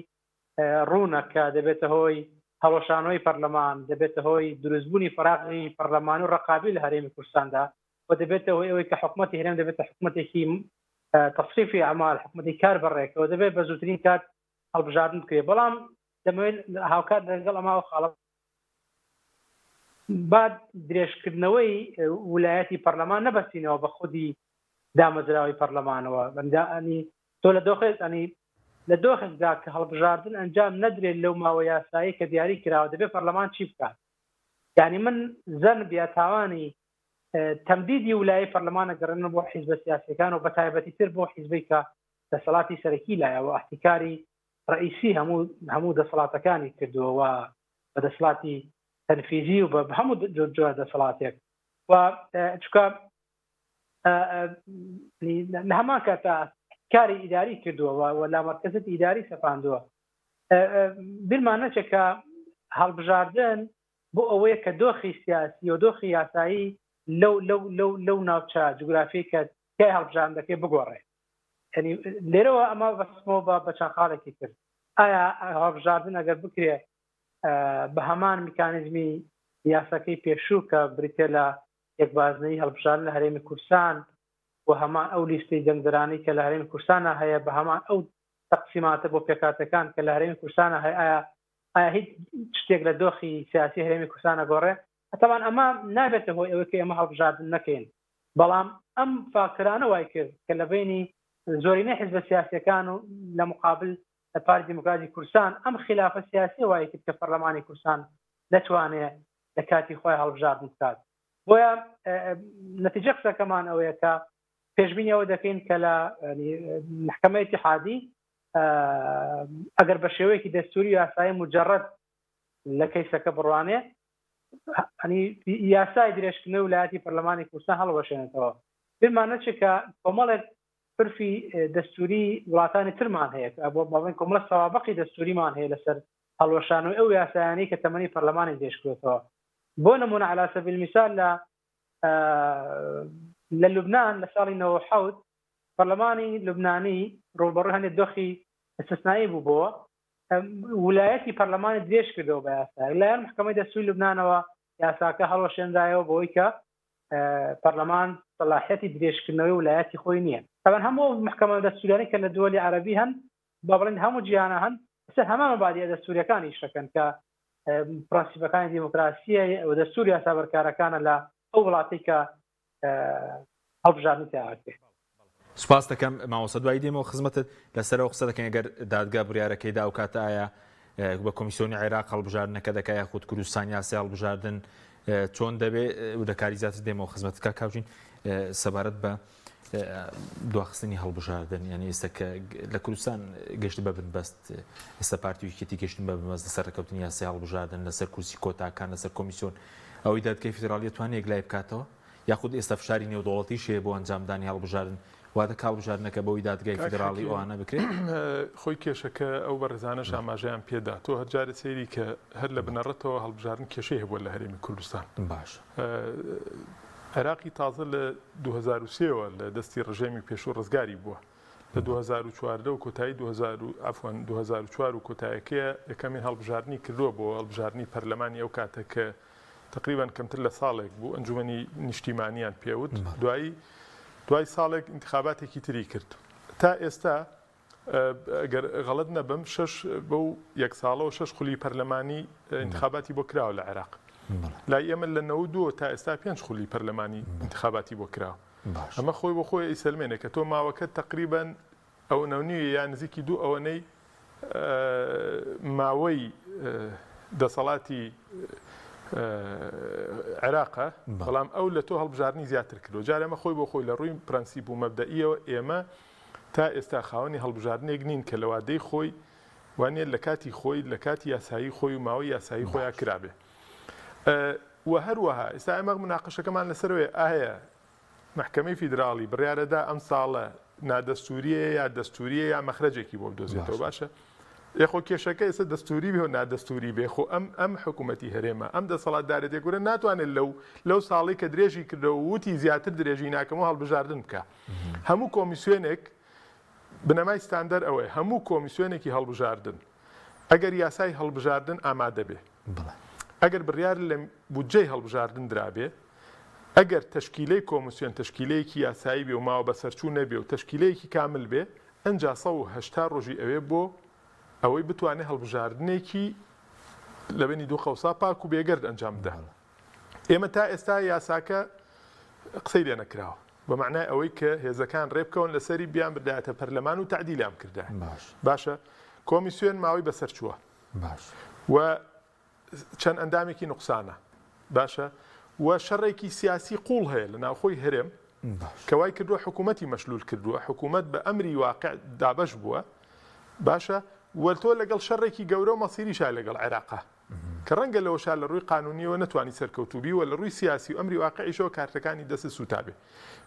ڕوونەکە دەبێتە هۆی هەڵۆشانەوەی پەرلەمان دەبێتە هۆی دروستبوونی فراغی پەرلەمانی و ڕقابی لە هەرێمی کوردستاندا و دەبێتە هۆی ئەوەی کە حکوومەتی هەرێم دەبێتە حکوومەتێکی تەصریفی ئەعمال حکوومەتی کار بەڕێکەوە دەبێت بە زووترین کات هەڵبژاردن بکرێت بەڵام دەمەوێت هاوکات لەگەڵ ئەماوە خاڵە بعد درێژکردنەوەی ویلایەتی پەرلەمان نەبەستینەوە بە خودی دامەزراوی پەرلەمانەوە بەندانی تۆ لە دۆخێکدا کە هەڵبژاردن ئەنجام نەدرێت لەو ماوە یاسایی کە دیاری کراوە دەبێت پەرلەمان چی بکات یعنی من زەن بیاتاوانی تەمدیدی ویلایی پەرلەمانە گەڕێنە بۆ حیزبە سیاسیەکان و بە تایبەتی تر بۆ حیزبەی کە دەسەڵاتی سەرەکی لایەوە احتیکاری ڕئیسی هەموو دەسەڵاتەکانی کردووە بە دەسەڵاتی تەنفیزی و بە هەموو جۆرە دەسەڵاتێک و چکە لە هەمان کاتە کاری ئیداری کردووە و لا مەرکەزەت ئیداری سەپاندووە بیرمان نەچێت کە هەڵبژاردن بۆ ئەوەیە کە دۆخی سیاسی و دۆخی یاسایی لەو ناوچە جوگرافی کە کای هەڵبژاردنەکەی بگۆڕێ لێرەوە ئەمە بەسمەوە بە چەند خاڵێکی کرد ئایا هەڵبژاردن ئەگەر بکرێ بە هەمان میکانیزمی یاساکەی پێشوو کە بریتێ لە یەکبازنەی هەڵبژاردن لە هەرێمی کوردستان و هەمان ئەو لیستەی جەنگدەرانی کە لە هەرێمی کوردستانە هەیە بە هەمان ئەو تەقسیماتە بۆ پێکاتەکان کە لە هەرێمی کوردستانە هەیە ئایا هیچ شتێک لە دۆخی سیاسی هەرێمی کوردستانە گۆڕێ هەتاوان ئەمە نابێتە هۆی ئەوەی کە ئێمە هەڵبژاردن نەکەین بەڵام ئەم فاکتورانە وای کرد کە لە بینی زۆرینەی حیزبە سیاسیەکان و لە مقابل پارتی دیموکراتی کوردستان ئەم خلافە سیاسی وای کرد کە پەرلەمانی کوردستان نەتوانێت لە کاتی خۆی هەڵبژاردن بکات بۆیە نەتیجە قسەکەمان ئەوەیە کە پێشبینی ئەوە دەکەین کە لە محکەمەی اتحادی ئەگەر بە شێوەیەکی دەستوری یاسایی مجەڕەد لە کەیسەکە بڕوانێ یاسای درێژکردنەوەی ویلایەتی پەرلەمانی کوردستان هەڵوەشێنێتەوە بیرمان نەچێت کە کۆمەڵێک پرفی دەستوری وڵاتانی ترمان هەیە بۆ باڵێن کۆمەڵە سەوابقی دەستوریمان هەیە لەسەر هەڵوەشانەوەی ئەو یاسایانەی کە تەمەنی پەرلەمانی دێشکرێتەوە بۆ نمونە على سبیل المثال لە لوبنان لە ساڵی 97 پەرلەمانی لوبنانی ڕوبەڕووی هەندێک دۆخی استثنایی بوو بۆ ویلایەتی پەرلەمانی درێژ کردەوە بە یاسا لایەن محکەمەی دەستوری لوبنانەوە یاساکە هەڵوەشێندایەوە بۆی کە پەرلەمان صلاحیەتی درێژکردنەوەی ویلایەتی خۆی نییە. طبعا هەموو محکەمە دەستوریانەی کە لە دووەلی عەرەبی هەن با بڵێن هەموو جیهانە هەن هەمان مەبادیە دەستوریەکانی شەکەن کە پرەنسیپەکانی دیموکراسیە و دەستوری یاسابەرکارەکانە لە ئەو وڵاتی کە هەڵبژاردنی تیاکرێ. سپاس دەکەم مامۆستا دوای دێمەوە خزمەتت لەسەرەوە قسە دەکەن ئەگەر دادگا بڕیارەکەیدا ئەو کاتە ئایا بە کۆمیسیۆنی عێراق هەڵبژاردنەکە دەکا یاخود کوردستان یاسای هەڵبژاردن چۆن دەبێت و دەکاری زیاتر دێمەوە خزمەتکە کاوژین سەبارەت بە دواخستنی هەڵبژاردن یعنی ئێستا کە لە کوردستان گەشت بە بنبەست ئێستا پارتیویکێتی گەشتن بە بنبەست لەسەر ڕێکەوتنی یاسای هەڵبژاردن لەسەر کورسی کۆتاکان لەسەر کۆمیسیۆن ئەوەی دادگای فیدراڵی توانێت یەکلای بکاتەوە یاخود ئێستا فشاری نێودوڵەتی شێ بۆ ئەنجامدانی هەڵبژاردن واتە هەڵبژاردنەکە بەوەی دادگای فیدراڵی ئەوانە بکرێت خۆی کێشەکە ئەو بەڕێزانەش ئاماژەیان پێدا تۆ هەرجارە سەیری کە هەر لە بنەڕەتەوە هەڵبژاردن کێشەی هەبووە لە هەرێمی کوردستان باش عێراقی تازە لە 2003ەوە لە دەستی ڕژێمی پێشوو ڕزگاری بووە لە 2014 و کۆتایی 2004 و کۆتایەکەیە یەکەمین هەڵبژاردنی کردووە بۆ هەڵبژاردننی پەرلەمانی ئەو کاتە کە تقریبان کەمتر لە ساڵێک بوو ئەنجومەنی نیشتیمانیان پێوت دوای ساڵێک انتخاباتێکی تری کرد تا ئێستا ئەگەر غەڵەت نەبم بەو یەک ساڵەوە 6 خولی پەرلەمانی انتخاباتی بۆ کراوە لە عێراق لای ئێمە لە 92 تا ئێستا 5 خولی پەرلەمانی انتخاباتی بۆ کراوە ئەمە خۆی بۆ خۆی ئیسلمێنە کە تۆ ماوەکە تقریبان ئەو نەونیە یان نزیکی دوو ئەوەنەی ماوەی دەسەڵاتی عێراقە بەڵام ئەو لە تۆ هەڵبژاردننی زیاتر کردو جارە ئەمە خۆی بۆ خۆی لە ڕووی پرەنسیپ و مەبدەئیەوە ئێمە تا ئێستا خاوەنی هەڵبژاردنێک نین کە لە وادەی خۆی وانێ لە کاتی خۆی لە کاتی یاسایی خۆی و ماوەی یاسایی خۆیان کرابێ و هەروەها ئێستا ئەمە مناقەشەکەمان لەسەرەوەی ئایا محکەمەی فیدراڵی بڕیارەدا ئەم ساڵە نادەستوریە یا دەستوریە یا مەخرەجێکی بۆ بدۆزێتەوە باشە یخۆ کێشەکە ئێستا دەستوری بێ و نادەستوری بێ خۆ ئەم حکوومەتی هەرێمە ئەم دەسەڵاتدارێتێک گورە ناتوانێت لەو ساڵی کە درێژی کردەوە وتی زیاتر درێژی ناکەم و هەڵبژاردن بکە هەموو کۆمیسیۆنێک بنەمای ستاندەر ئەوەیە هەموو کۆمیسیۆنێکی هەڵبژاردن ئەگەر یاسای هەڵبژاردن ئامادە بێ ئەگەر بڕیار لە بودجەی هەڵبژاردن درابێ ئەگەر تشکیلەی کۆمیسیۆن تشکیلەیەکی یاسایی بێ و ماوە بەسەرچوو نەبێ و تشکیلەیەکی کامل بێ ئەنجا 180 ڕۆژی ئەوێ بۆ ئەوەی بتوانێت هەڵبژاردنێکی لە بینی دوو قەوسا پاک و بێگەرد ئەنجام بدە ئێمە تا ئێستا یاساکە قسەی لێ نەکراوە بەمعنای ئەوەی کە هێزەکان ڕێبکەون لەسەری بیان بدایەتە پەرلەمان و تعدیلیان کردا باشە کۆمیسیۆن ماوەی بەسەر چووە و چەند ئەندامێکی نوقسانە باشە و شەڕێکی سیاسی قوڵ هەیە لە ناوخۆی هەرێم کەوای کردووە حکوومەتی مەشلول کردووە حکوومەت بە ئەمری واقع دابەش بووە باشە وەرتۆ لەگەڵ شەڕێکی گەورە و مەسیریشا لەگەڵ عێراقا کە ڕەنگە لەوەشا لە ڕووی قانونیەوە نەتوانی سەرکەوتوبی و لە ڕووی سیاسی و ئەمری واقعیشەوە کارتەکانی دەست سوتابێ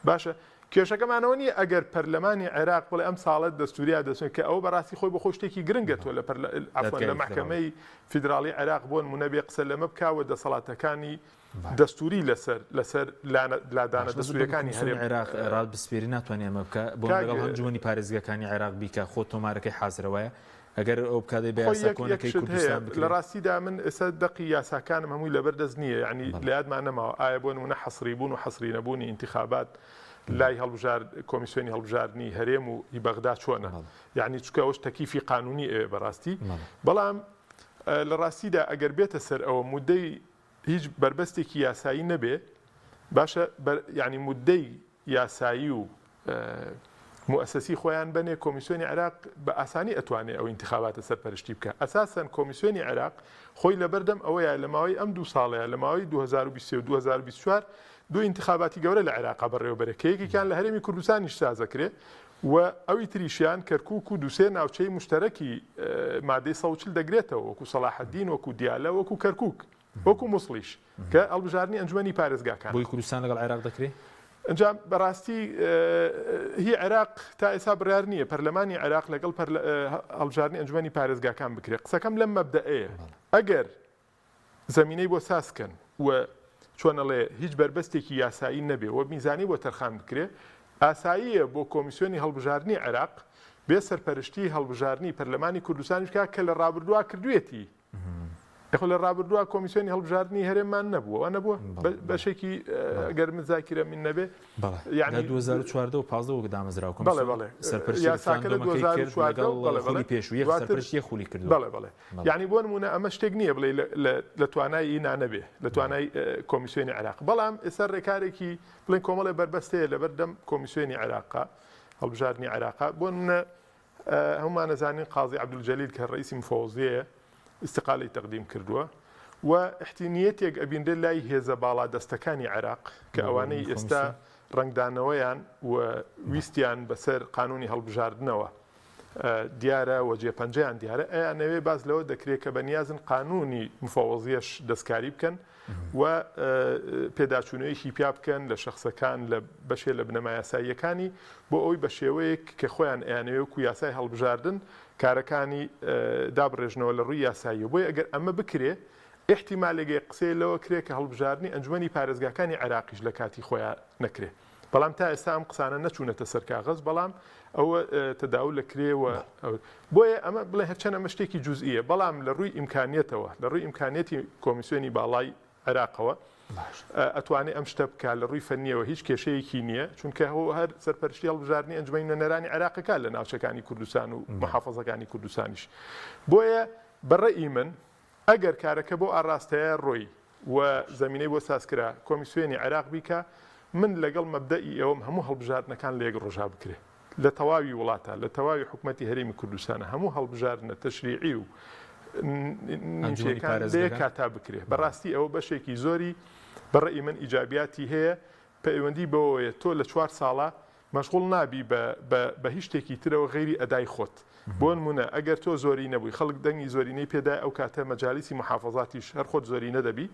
باشە کێشەکەمانەوە نیە ئەگەر پەرلەمانی عێراق بڵێ ئەم ساڵت دەستوریا دەچێت کە ئەوە بەڕاستی خۆی بە خۆ شتێکی گرنگە تۆ لە محکەمەی فیدراڵی عێراق بۆن مونەبێ قسە لەمە بکاوە دەسەڵاتەکانی دەستوری لەسەر لادانە دەستوریەکانی هەرێم عێراق ڕاد بسپێری ناتوانێت ئەمە بکە بۆ لەگەڵ هەنجومەنی پارێزگەکانی عێراق بیکە خۆ تۆمارەکەی حازرەوەیە ئەگەر ئەو بکاتەی بە یاساکۆنەکەی کوردستان بکرێت لە ڕاستیدا من ئێستا دەقی یاساکانم هەمووی لەبەردەست نییە یعنی لە یادمان نەماوە ئایا بۆ نمونە حەسری بوون و حەسری نەبوونی انتخابات لای کۆمیسیۆنی هەڵبژاردننی هەرێم و بەغدا چۆنە یعنی چکە ئەوش تەکیفی قانونی ئەوێ بەڕاستی بەڵام لە ڕاستیدا ئەگەر بێتە سەر ئەوە مودەی هیچ بربەستێکی یاسایی نەبێ باشە یعنی مودەی یاسایی و مؤسسی خۆیان بنێ کۆمیسیۆنی عێراق بە ئاسانی ئەتوانێت ئەو انتخاباتە سەرپەرشتی بکە ئەساسەن کۆمیسیۆنی عێراق خۆی لەبەردەم ئەوەیە لە ماوەی ئەم دوو ساڵەیە لە ماوەی 2020 و 2024 دوو انتخاباتی گەورە لە عێراق بەڕێوەبەرەکەیەکیان لە هەرێمی کوردستانیش سازەکرێ و ئەوی تریشیان کەرکووک و دووسێ ناوچەی مشتەرەکی مادەی 140 دەگرێتەوە وەکو سەلاحەدین وەکو دیالە وەکو کەرکووک وەکو موسڵیش کە هەڵبژاردننی ئەنجومەنی پارێزگاکان بۆی کوردستان لەگەڵ عێراق دەکرێت ئەنجام بەڕاستی هی عێراق تا ئێستا بڕیار نییە پەرلەمانی عێراق لەگەڵ هەڵبژاردننی ئەنجومەنی پارێزگاکان بکرێت قسەکەم لەم مەبدەئەیە ئەگەر زەمینەی بۆ ساسکەن و چۆنەڵێ هیچ بربەستێکی یاسایی نەبێ و میزانی بۆ تەرخان بکرێت ئاساییە بۆ کۆمیسیۆنی هەڵبژاردننی عێراق بێ سەرپەرشتی هەڵبژاردننی پەرلەمانی کوردستانی بکات کە لە ڕابردووا کردوێتی لە ڕابردووە کۆمیسیۆنی هەڵبژاردننی هەرێممان نەبووە نەبووە بەشێکی گەر من زاکرە من نەبێ یعنی 2014 و 15 دامەزراوە پێشویە خولی کرد بەڵێ یعنی بۆ نمونە ئەمە شتێک نییە بڵێ لە توانای ئینا نەبێ لە توانای کۆمیسیۆنی عێراق بەڵام ئێستا ڕێکارێکی بڵێن کۆمەڵێ بربەستەیە لەبەردەم کۆمیسیۆنی عێراقا هەڵبژاردننی عێراقا بۆ نمونە هەمومان نەزانین قاضی عەبدولجەلیل کە ڕئیسی مفەوزیەیە استقالی تقدیم کردووە و احتینیەتێک ئەبیندە لای هێزە باڵا دەستەکانی عێراق کە ئەوانەی ئێستا ڕنگدانەوەیان و ویستیان بەسەر قانونی هەڵبژاردنەوە دیارە و جێپەنجەیان دیارە ئەیانەوێ باز لەوە دەکرێت کە بەنیازن قانونی مفەوزیەش دەستکاری بکەن و پێداچوونەیەکی پیا بکەن لە شخصەکان لە بەشێ لە بنەمای یاساییەکانی بۆ ئەوی بە شێوەیەک کە خۆیان ئەیانەوێ و یاسای هەڵبژاردن کارەکانی دابڕێژنەوە لە ڕووی یاسایی بۆی ئەگەر ئەمە بکرێ احتیمالێکی قسەی لەوە کرێت کە هەڵبژاردننی ئەنجومەنی پارێزگاکانی عێراقیش لە کاتی خۆیان نەکرێ بەڵام تا ئێستا ئەم قسانە نەچوونەتە سەر کاغەز بەڵام ئەوە تەداول لەکرێەوە بۆیە ئەمە بڵێ هەرچەنە ئەمە شتێکی جوزئیە بەڵام لە ڕووی ئیمکانیەتەوە لە ڕووی ئیمکانیەتی کۆمیسیۆنی باڵای عێراقەوە ئەتوانێت ئەم شتە بکات لە ڕووی فەنیەوە هیچ کێشەیەکی نییە چونکە هەر سەرپەرشتی هەڵبژاردننی ئەنجومەی نوێنەرانی عێراقەکە لە ناوچەکانی کوردستان و محافەزەکانی کوردستانیش بۆیە بەڕێئی من ئەگەر کارەکە بۆ ئاڕاستەیە ڕۆی و زمینەی بۆ سازکرا کۆمیسیۆنی عێراق بیکە من لەگەڵ مەبدەئی ئەوم هەموو هەڵبژاردنەکان لە یەک ڕۆژا بکرێ لە تەواوی وڵاتە لە تەواوی حکوومەتی هەرێمی کوردستانە هەموو هەڵبژاردنە تەشریعی و نیمچەکان لێ کاتا بکرێ بەڕاستی ئەوە بەشێکی زۆری بەڕێئی من ئیجابیاتی هەیە پەیوەندی بەوەیە تۆ لە 4 ساڵە مەشغوڵ نابی بە هیچ شتێکی ترەوە غەیری ئەدای خۆت بۆ نمونە ئەگەر تۆ زۆری نەبووی خەڵک دەنگی زۆرینەی پێدا ئەو کاتە مەجالیسی محافەزاتیش هەر خۆت زۆری نەدەبی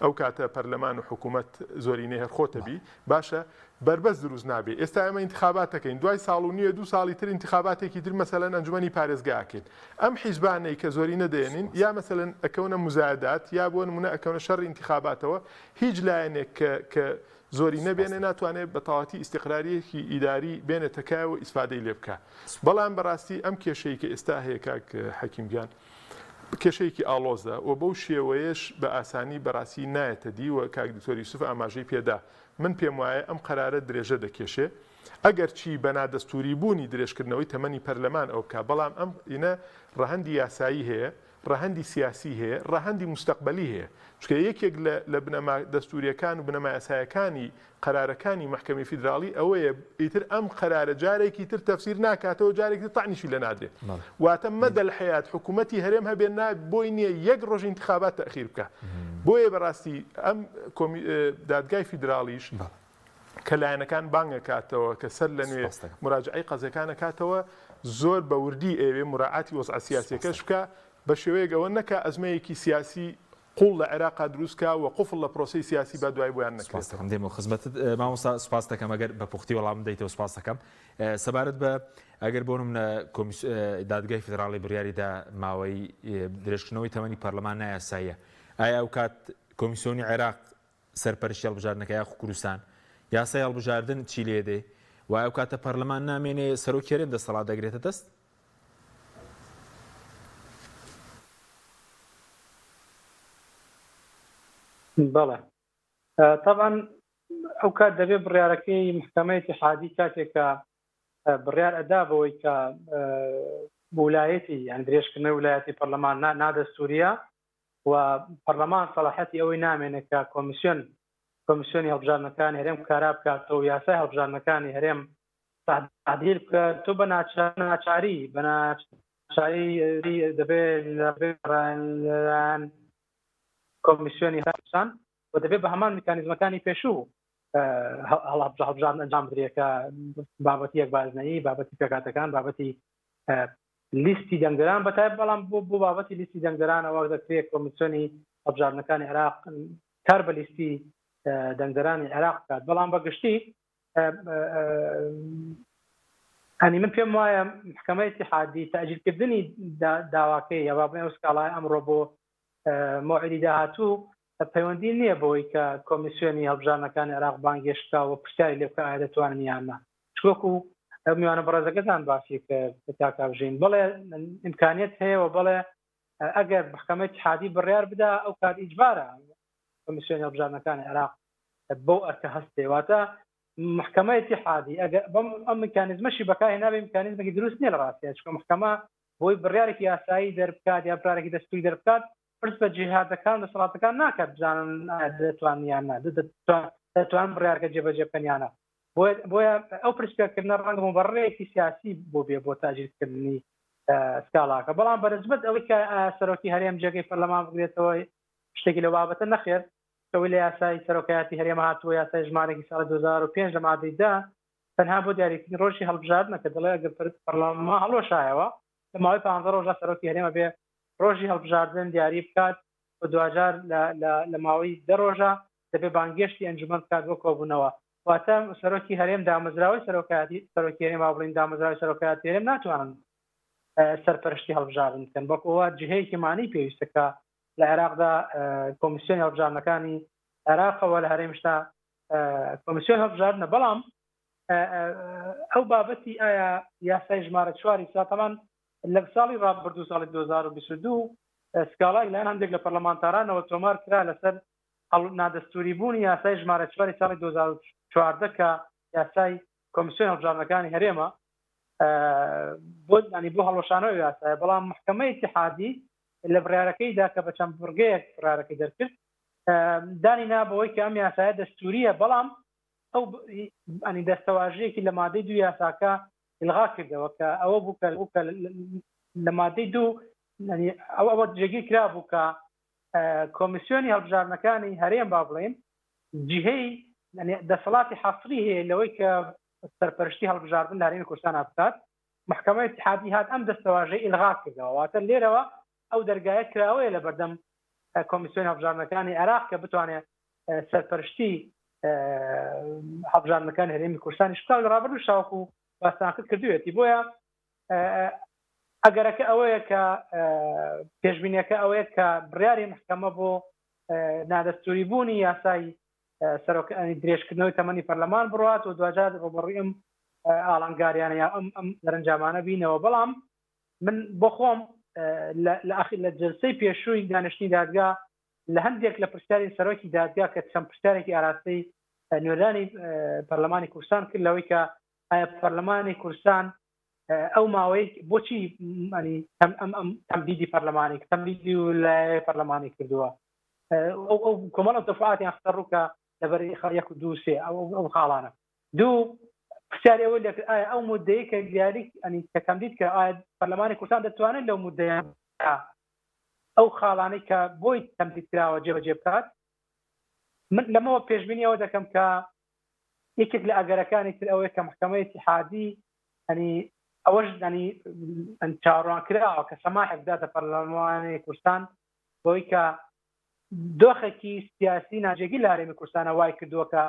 ئەو کاتە پەرلەمان و حکوومەت زۆرینەی هەر خۆتەبی باشە بربەس دروست نابێ ئێستا ئەمە انتخابات دەکەین دوای ساڵ و نییە 2 ساڵی تر انتخاباتێکی تر مەسەلەن ئەنجومەنی پارێزگاکەین ئەم حیزبانەی کە زۆری نەدێنین یا مەسەلەن ئەکەونە مزایدات یا بۆ نمونە ئەکەونە شەڕی انتخاباتەوە هیچ لایەنێک کە زۆری نەبێنێ ناتوانێت بە تەواتی ئیستیقراریەکی ئیداری بێنێتە کایەوە ئیسفادەی لێ بکە بەڵام بەڕاستی ئەم کێشەی کە ئێستا هەیە کاک حەکیمگیان کێشەیەکی ئاڵۆزە و بەو شێوەیەش بە ئاسانی بەڕاستی نایەتە دی و کاک دکتۆر یوسف ئاماژەی پێدا من پێم وایە ئەم قەرارە درێژە دەکێشێ ئەگەر چی بەنادەستوری بوونی درێژکردنەوەی تەمەنی پەرلەمان ئەو بکە بەڵام ئەم ئینە ڕەهەندی یاسایی هەیە ڕەهەندی سیاسی هەیە ڕەهەندی مستەقبەلی هەیە چکە یەکێک لە بنەما دەستوریەکان و بنەما یاسایەکانی قەرارەکانی محکەمەی فیدراڵی ئەوەیە ئیتر ئەم قەرارە جارێکی تر تەفسیر ناکاتەوە جارێکی تەعنیشی لە نادرێت واتە مەدە الحەیات حکوومەتی هەرێم هەبێن بۆی نییە یەک ڕۆژ انتخابات تەخیر بکە بۆیە بەڕاستی ئەم دادگای فیدراڵیش کە لایەنەکان بانگەکاتەوە کە سەر لە نوێ مراجعەی قەزەکانە کاتەوە زۆر بە وردی ئێوێ مراعاتی وەزع سیاسیەکەش بکە بە شێوەیەک ئەوە نەکە ئەزمەیەکی سیاسی قوڵ لە عێراقا دروستکە و قوفڵ لە پرۆسی سیاسی بە دوای بۆیان نەکرێت دێمە خزمەتت مامۆستا سوپاس دەکەم ئەگەر بە پوختی وەڵام دەیتەوە سوپاس دەکەم سەبارەت بە ئەگەر بۆ نمونە دادگای فیدراڵی بڕیاریدا ماوەی درێژکردنەوەی تەمەنی پەرلەمان نایاساییە ئایا ئەو کات کۆمیسیۆنی عێراق سەرپەرشتی هەڵبژاردنەکە یاخ کوردستان یاسای هەڵبژاردن چی لێ دێ و ئەو کاتە پەرلەمان نامێنێ سەرۆکیێرێن دەسەڵات دەگرێتە دەست بەڵێ طبعا ئەو کات دەبێت بڕیارەکەی محکەمەی اتحادی کاتێکە بڕیار ئەدا بەوەی کە ویلایەتی یان درێژکردنەوەی ویلایەتی پەرلەمان نادەستوریە و پەرلەمان سەلاحەتی ئەوەی نامێنێت کە کۆمیسیۆنی هەڵبژاردنەکانی هەرێم کارا بکاتەوە و یاسای هەڵبژاردنەکانی هەرێم تعدیل بکە تۆ بە ناچاری دەبێت کۆمیسیۆنی هەرسان و دەبێت بە هەمان میکانیزمەکانی پێشوو هەڵبژاردن ئەنجام بدرێتکە بابەتی یەک بازنەیی بابەتی پێکاتەکان بابەتی لیستی دەنگدەران بەتایب بەڵام بۆ بابەتی لیستی دەنگدەران ئەوە دەکرێت کۆمیسیۆنی هەڵبژاردنەکانی عێراق کار بە لیستی دەنگدەرانی عێراق بکات بەڵام بەگشتی هەنی من پێم وایە محکەمەی اتحادی تاجیلکردنی داواکەی یا بابنەی ئەو سکاڵای ئەمڕۆ بۆ موعدی داهاتوو پەیوەندی نییە بۆی کە کۆمیسیۆنی هەڵبژاردنەکانی عێراق بانگێشتاوە پرسیاری لێ بکە ئایا دەتوانن یان نا چۆکو میوانە بەڕێزەکەتان باسی کە تاکاژین بڵێ ئیمکانیت هەیە و بڵێ ئەگەر محکەمەی اتحادی بڕیار بدا ئەو کات ئیجبارە کۆمیسیۆنی هەڵبژاردنەکانی عێراق بۆ ئەرکە هەستێ واتە محکەمەی اتحادی ئەگەر ئەم میکانیزمەشی بەکارهێنا بێ میکانیزمێکی دروست نییە لە ڕاستیە چونکە محکەمە بۆی بڕیارێکی یاسایی دەربکات یا بڕارێکی دەستوری دەربکات پرس بە جیهادەکان دەسەڵاتەکان ناکات بزانن دەتوانیان دەتوان بڕیارکە جێبەجێ بکەنیانە بۆیە ئەو پرسیارکردنە ڕەنگە مبەڕێکی سیاسی بۆ بێ بۆ تاجیلکردنی سکاڵاکە بەڵام بەنسبەت ئەوەی کە سەرۆکی هەرێم جێگەی پەرلەمان بگرێتەوە شتێکی لەو بابەتە نەخێر کەوی لە یاسای سەرۆکایەتی هەرێمە هاتووە یاسای ژمارەی ساڵی 2005 لە مادەیدا تەنها بۆ دیاریکردنی ڕۆژی هەڵبژاردنە کە دەڵێ ئەگەر پەرلەمان هەڵۆشایەوە لە ماوەی 15 ڕۆژە سەرۆکی هەرێمە بێ ڕۆژی هەڵبژاردن دیاری بکات بە دوجار لە ماوەی 10 ڕۆژە دەبێ بانگێشتی ئەنجومەن بکات بۆ کۆبوونەوە واتە سەرۆکی هەرێم دامەزراوی سەرۆکی هەرێم بڵین دامەزراوی سەرۆکایەتی هەرێم ناتوانن سەرپەرشتی هەڵبژاردن بکەن بەڵکوەوە جهەیەکی مانی پێویستەکە لە عێراقدا کۆمیسیۆنی هەڵبژاردنەکانی عێراقەوە لە هەرێمشتا کۆمیسیۆن هەڵبژاردنە بەڵام ئەو بابەتی ئایا یاسای ژمارە 4 ساتەمان لە ساڵی ڕابردوو ساڵی 2022 سکاڵای لایەن هەندێک لە پەرلەمانتارانەوە تۆمار کرا لەسەر نادەستوری بوونی یاسای ژمارە 4 ساڵی 2014 کە یاسای کۆمیسیۆن هەڵبژاردنەکانی هەرێمە بۆ هەڵۆشانەوە یاسایە بەڵام محکەمەی اتحادی لە بڕیارەکەیدا کە بە چەند بڕگەیەک بڕارەکەی دەرکرد دانی نابەوەی کە ئەم یاسایە دەستوریە بەڵام ئەو ئەنی دەستەواژەیەکی لە مادەی دوو یاساکە ئلغا کردەوە کە ئەوە بوو کە لە مادەی دوو ئەوە جێگیر کرا بوو کە کۆمیسیۆنی هەڵبژاردنەکانی هەرێم با بڵێن جهەی دەسەڵاتی حەصری هەیە لەوەی کە سەرپەرشتی هەڵبژاردن لە هەرێمی کوردستان بکات محکەمەی اتحادی هات ئەم دەستەواژەی ئلغا کردەوە واتە لێرەوە ئەو دەرگایە کراوەیە لە بەردەم کۆمیسیۆنی هەڵبژاردنەکانی عێراق کە بتوانێت سەرپەرشتی هەڵبژاردنەکانی هەرێمی کوردستانی شتا لە ڕابردوو شاوەکو باستانکرد کردوێتی بۆیە ئەگەرەکە ئەوەیە کە پێشبینیەکە ئەوەیە کە بڕیاری محکەمە بۆ نادەستوری بوونی یاسای درێژکردنەوەی تەمەنی پەرلەمان بڕات و دوجار ڕۆبەڕووی ئەم ئاڵنگاریانە یا ئەم دەرەنجامانە بینەوە بەڵام من بۆ خۆم لە جلسەی پێشووی دانیشتنی دادگا لە هەندێک لە پرسیاری سەرۆکی دادگا کە چەند پرسیارێکی ئاراستەی نوێدانی پەرلەمانی کوردستان کرد لەوەی کە ئایا پەرلەمانی کوردستان ئەو ماوەی بۆچی تەمدیدی پەرلەمانی تەمدیدی ویلایەتی پەرلەمانی کردووە ئەو کۆمەڵە دەفعاتیان خستە ڕووکە لەبەر 1 2 3 ئەو خاڵانە دوو پرسیاری ئەوە لێکرد ئایا ئەو مودەیە کە دیاری کە تەمدید کە ئایا پەرلەمانی کوردستان دەتوانێت لەو مودەیە ئەو خاڵانەی کە بۆی تەمدید کراوە جێبەجێ بکات من لەمەوە پێشبینی ئەوە دەکەم کە یەکێک لە ئەگەرەکانی تر ئەوەیە کە محکەمەی اتحادی ئەوەش چاوەڕوان کراوە کە سەماحێک بداتە پەرلەمانی کوردستان بۆی کە دۆخێکی سیاسی ناجێگی لە هەرێمی کوردستانە وای کردووە کە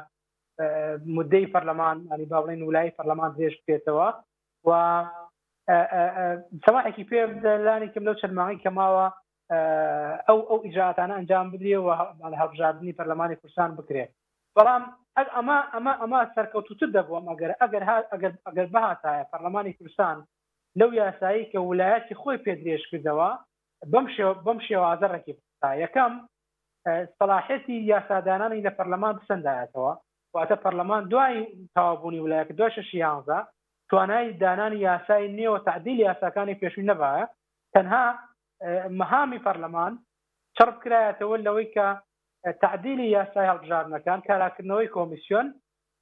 مودەی پەرلەمان با بڵێن ویلایی پەرلەمان درێژ بکرێتەوە و سەماحێکی پێ لانی کەم لەو چەند مانگی کە ماوە ئەو ئیجراعاتانە ئەنجام بدرێ و هەڵبژاردننی پەرلەمانی کوردستان بکرێت بەڵام ئەمە سەرکەوتوتر دەبووم ئەگەر بەهاتایە پەرلەمانی کوردستان لەو یاسایی کە ویلایەتی خۆی پێ درێژ کردەوە بەم شێوازە ڕێکی یەکەم سەلاحێتی یاسادانانی لە پەرلەمان بسەندایەتەوە واتە پەرلەمان دوای تەوابوونی ویلایەکە 2011 توانای دانانی یاسای نێوە تعدیل یاساکانی پێشووی نەبایە تەنها مەهامی پەرلەمان چڕب کرایەتەوە لەوەی کە تعدیلی یاسای هەڵبژاردنەکان کاراکردنەوەی کۆمیسیۆن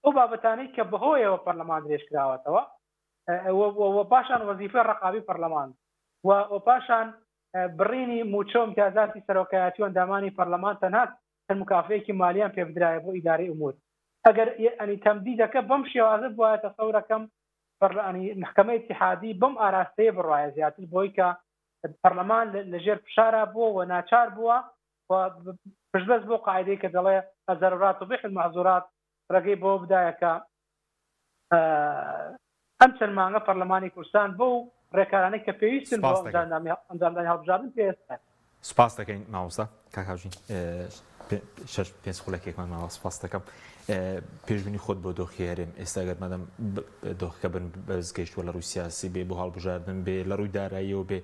ئەو بابەتانەی کە بەهۆیەوە پەرلەمان درێژ کراوەتەوە و پاشان وەزیفەی ڕقابی پەرلەمان و پاشان بڕینی موچە و امتیازاتی سەرۆکایەتی و ئەندامانی پەرلەمان تەنها چەند مکافەیەکی مالیان پێ بدرایە بۆ ئیدارەی ئومور ئەگەر تەمدیدەکە بەم شێوازە بووە تەسەورەکەم محکەمەی اتحادی بەم ئاراستەیە بڕایە زیاتر بۆی کە پەرلەمان لەژێر فشارە بووە و ناچار بووە و پشتبەست بۆ قاعدەی کە دەڵێ الضرورات تبيح المحظورات ڕێگەی بۆ بدایە کە ئەم چەند مانگە پەرلەمانی کوردستان بۆ ڕێکارانەی کە پێویستن بۆ ئەنجامدانی هەڵبژاردن پێویستە. سپاس دەکەین مامۆستا کاکاژین 5 خولەکێکمان ماوە سپاس دەکەم پێشبینی خۆت بۆ دۆخی هەرێم ئێستا گەر مەدەم دۆخەکە بن بەزگەیشتووە لە ڕووی سیاسی بێ بۆ هەڵبژاردن بێ لە ڕووی داراییەوە بێ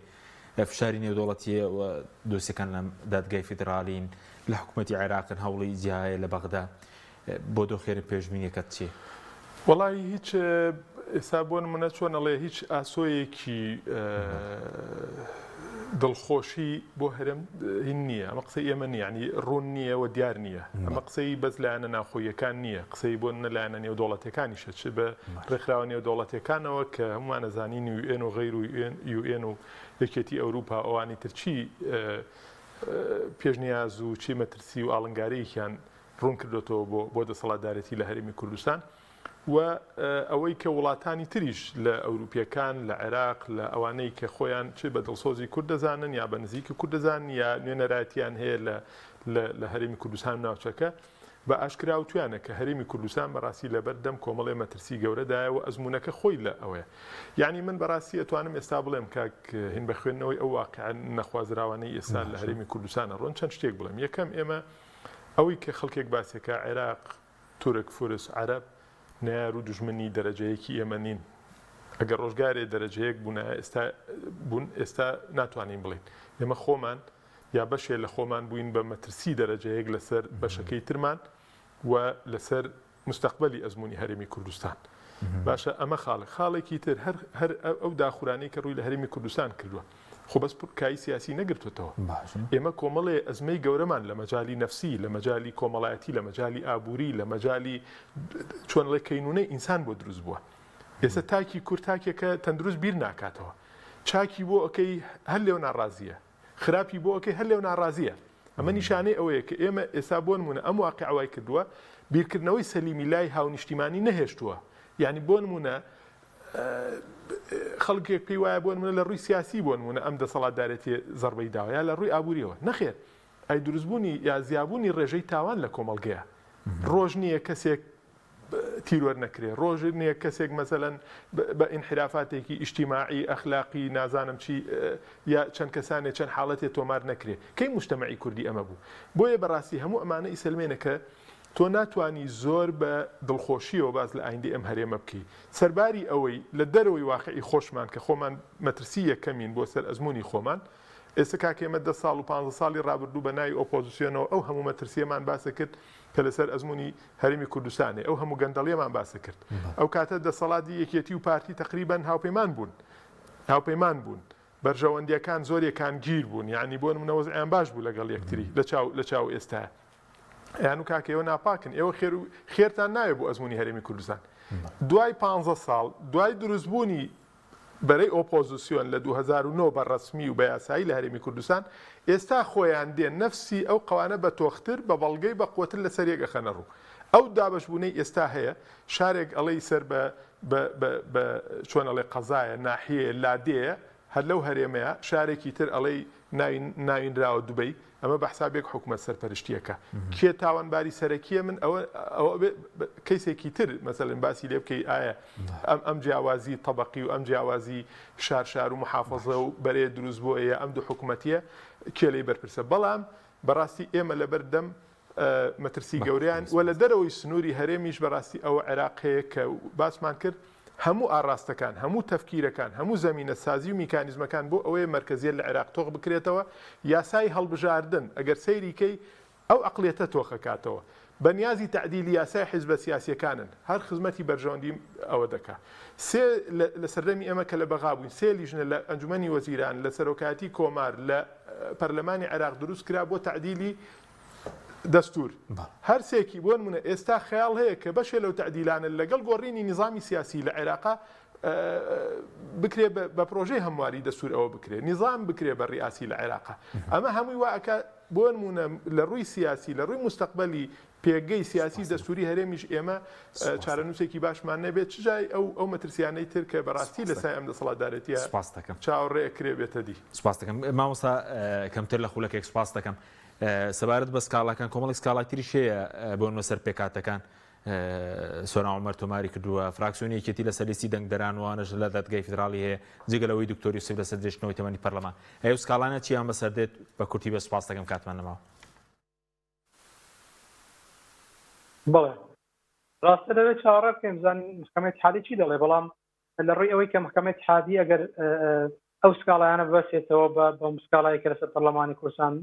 فشاری نێودوڵەتیە و دۆسیەکان لە دادگای فیدرالین لە حکوومەتی عێراقن هەوڵی جیایە لە بەغدا بۆ دۆخێرە پێشبینیەکەت چیە؟ وەڵی هیچ ئێستا بۆ نمونە چۆنەڵێ هیچ ئاسۆیەکی دڵخۆشی بۆ هەرم هین نییە ئەمە قسەی ئێمە نیە ینی ڕوون نییە و دیار نییە ئەمە قسەی بەس لایەنە ناخۆیەکان نییە قسەی بۆ نەلایەنە نێودوڵەتەکانیشە چ بە ڕێکخراوە نێودوڵەتەکانەوە کە هەمومان نەزانین UN و غەیر و UN و یەکێتی ئەوروپا ئەوانی ترچی پێشنیاز و چی مەترسی و ئاڵنگارەیەکیان ڕوون کردوێتەوە بۆ دەسەڵاتدارەتی لە هەرێمی کوردستان و ئەوەی کە وڵاتانی تریش لە ئەوروپیەکان لە عێراق لە ئەوانەی کە خۆیان چ بە دڵسۆزی کورد دەزانن یا بە نزیکی کورد دەزانن یا نوێنەرایەتیان هەیە لە هەرێمی کوردستان ناوچەکە بە ئاشکرا و توانە کە هەرێمی کوردستان بەڕاستی لەبەردەم کۆمەڵێ مەترسی گەورەدایە و ئەزمونونەکە خۆی لە ئەوەیە یعنی من بەڕاستی ئەتوانم ئێستا بڵێم کاک هین بە خوێندنەوەی ئەو واقعا نەخوازراوانەی ئێستا لە هەرێمی کوردستانە ڕۆن چەند شتێک بڵێم یەکەم ئێمە ئەوەی کە خەڵکێک باسێکە عێراق تورک فورس عەرەب نار و دژمنی دەرەجەیەکی ئێمە نین ئەگەر ڕۆژگارێ دەرەجەیەک بوون ئێستا ناتوانین بڵین ئێمە خۆمان یا بەشێ لە خۆمان بووین بە مەترسی دەرەجەیەک لەسەر بەشەکەی ترمان و لەسەر مستەقبەلی ئەزمموی هەرێمی کوردستان باشە ئەمە خاڵێکی تر هەر ئەو داخورانەی کە ڕووی لە هەرێمی کوردستان کردووە خۆ بەس کای سیاسی نەگرتوێتەوە ئێمە کۆمەڵێ ئەزمەی گەورەمان لە مەجای نەفسی لە مەجای کۆمەڵایەتی لە مەجای ئابووری لە مەجای چۆنڵێ کەینونەی ئینسان بۆ دروست بووە ئێستا تاکی کورتاکێکە تەندروست بیر ناکاتەوە چاکی بۆ ئەوکەی هەر لێو ناڕازیە خراپی بۆ ئەوکەی هەر لێو ناڕازیە ئەمە نیشانەی ئەوەیە کە ئێمە ئێستا بۆ نمونە ئەم واقعەوای کردووە بیرکردنەوەی سەلیمی لای هاونیشتیمانی نەهێشتووە یعنی بۆ نمونە خەڵکێک پێی وایە بۆ نمونە لە ڕووی سیاسی بۆ نمونە ئەم دەسەڵاتدارێتی زەربەی داوە یا لە ڕووی ئابووریەوە نەخێر ئەی دروستبوونی یا زیابوونی ڕێژەی تاوان لە کۆمەڵگەیە ڕۆژ نییە کەسێک تیرۆر نەکرێ ڕۆژ نییە کەسێک مەسەلەن بە ئینحرافاتێکی ئیجتیماعی ئەخلاقی نازانم چی یا چەند کەسانێک چەند حاڵەتێ تۆمار نەکرێ کەی موجتەمەعی کوردی ئەمە بوو بۆیە بەڕاستی هەموو ئەمانە ئیسلمێنەکە تۆ ناتوانی زۆر بە دڵخۆشیەوە باز لە ئایندی ئەم هەرێمە بکەی سەرباری ئەوەی لە دەرەوەی واقعی خۆشمان کە خۆمان مەترسی یەکەمین بۆ سەر ئەزمموی خۆمان ئێستا کاکێمە 10 ساڵ و 15 ساڵی ڕابردوو بە ناوی ئۆپۆزیسیۆنەوە ئەو هەموو مەترسیەمان باسە کرد کە لەسەر ئەزمموی هەرێمی کوردستانێ ئەو هەموو گەندەڵیەمان باسە کرد ئەو کاتە دەسەڵاتی یەکێتی و پارتی تقریبان هاوپەیمان بوون بەرژەوەندیەکان زۆریەکان گیر بوون یعنی بۆ نمونە وەزعیان باش بوو لەگەڵ یەکتری لە چاو ئێستا یان و کاکەوە ناپاکن ئێوە خێرتان ناوێ بۆ ئەزمموی هەرێمی کوردستان دوای 15 ساڵ دوای دروستبوونی بەرەی ئۆپۆزیسیۆن لە 2009 بە ڕسمی و بە یاسایی لە هەرێمی کوردستان ئێستا خۆیان دێن نەفسی ئەو قەوانە بە تۆختر بە بەڵگەی بە قوتر لە سەر یەکە خەنە ڕوو ئەو دابەشبوونەی ئێستا هەیە شارێک ئەڵەی سەر بە چۆن ئەڵێ قەزایە ناحیەیە لادەیە هەر لەو هەرێمەیە شارێکی تر ئەڵەی ناوینراوە دوبەی ئەمە بە حسابێک حکومەت سەرپەرشتیەکە کێ تاوانباری سەرەکیە من ئەوە کەیسێکی تر مەسەڵەن باسی لێ بکەی ئایا ئەم جیاوازی تەبەقی و ئەم جیاوازی شار و محافەزە و بەرێ دروست بۆ ئەیە ئەم دوو حکومەتیە کێ لێی بەرپرسە بەڵام بەڕاستی ئێمە لەبەردەم مەترسی گەوریان و لە دەرەوەی سنووری هەرێمیش بەڕاستی ئەوە عێراق هەیە کە باسمان کرد هەموو ئاڕاستەکان هەموو تەفکیرەکان هەموو زەمینە سازی و میکانیزمەکان بۆ ئەوەیە مرکزیت لە عێراق تۆق بکرێتەوە یاسای هەڵبژاردن ئەگەر سەیریکەی ئەو عەقڵیەتە تۆخەکاتەوە بەنیازی تعدیلی یاسای حیزبە سیاسیەکانن هەر خزمەتی بەرژەوەندی ئەوە دەکات سێ لە سەردەمی ئێمە کە لە بەغا بووین سێ لیژنە لە ئەنجومەنی وەزیران لە سەرۆکاتی کۆمار لە پەرلەمانی عێراق دروست کرا بۆ تعدیلی دەستور هەر سێکی بۆ نمونە ئێستا خەیاڵ هەیە کە بەشێ لەو تعدیلانە لەگەڵ گۆڕینی نظامی سیاسی لە عێراقا بکرێ بە پرۆژەی هەمواری دەستور ئەوە بکرێ نظام بکرێ بە ڕیاسی لە عێراقا ئەمە هەمووی واکە بۆ نمونە لە ڕووی سیاسی لە ڕووی مستەقبەلی پێگەی سیاسی دەستوری هەرێمیش ئێمە چارەنووسێکی باشمان نەبێت چجای ئەو مەترسیانەی تر کە بەڕاستی لەسای ئەم دەسەڵاتدارەتیە چاوەڕێکرێ بێتە دی سپاس دەکەم مامۆستا کەمتر لە خولەکێک سپاس دەکەم سەبارەت بە سکاڵاکان کۆمەڵی سکاڵای تریش هەیە بۆ نوەسەر پێکاتەکان سۆنا عومەر تۆماری کردووە فراکسیۆنی یەکێتی لە سەرلیستی دەنگدەرانوانش لە دادگای فیدراڵی هەیە جێگەلەوەی دکتۆری یوسف لەسەر درێژنەوەی تەمەنی پەرلەمان ئەو سکاڵانە چیان بەسەردێت بە کورتی بە سپاس دەکەم کاتمان نەماوە بەڵێ ڕاستە دەوێت چاوەڕێ بکەین بزانین محکەمەی اتحادی چی دەڵێ بەڵام لە ڕووی ئەوەی کە محکەمەی اتحادی ئەگەر ئەو سکاڵیانە بەسێتەوە بە مسکاڵایی کە لەسەر پەرلەمانی کوردستان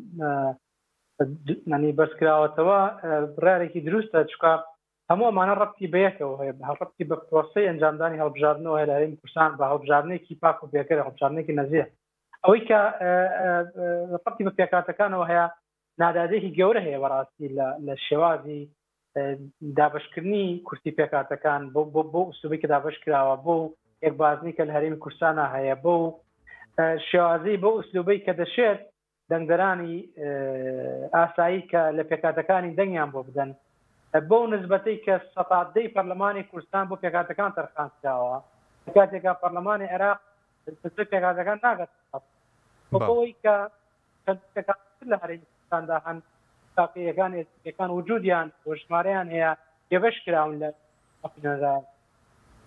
نانی بەرزکراوەتەوە بڕارێکی دروستە چکە هەموو ئەمانە ڕەتی بەیەکەوە هەیە ڕەتی بە پرۆسەی ئەنجامدانی هەڵبژاردنەوە هەیە لە هەرێمی کوردستان بە هەڵبژاردنێکی پاک و پێکەرە هەڵبژاردنێکی نەزیە ئەوەی کە ڕەتی بە پێکاتەکانەوە هەیە نادادێکی گەورە هەیە بەڕاستی لە شێوازی دابشکردنی کورسی پێکاتەکان بۆ ئوسلوبی کە دابش کراوە بۆ یەکبازنی کە لە هەرێمی کوردستانە هەیە بۆ شێوازی بۆ ئوسلوبەی کە دەشێت دەنگدەرانی ئاسایی کە لە پێکاتەکانی دەنگیان بۆ بدەن بۆ نسبەتەی کە سەتادەی پەرلەمانی کوردستان بۆ پێکاتەکان تەرخان کراوە کاتێکا پەرلەمانی عێراق پێکاتەکان ناگات بۆەوەی کە لە هەرێمی کوردستاندا هەن تاقیەکان وجودیان بۆ ژمارەیان هەیە پێبەش کراون لە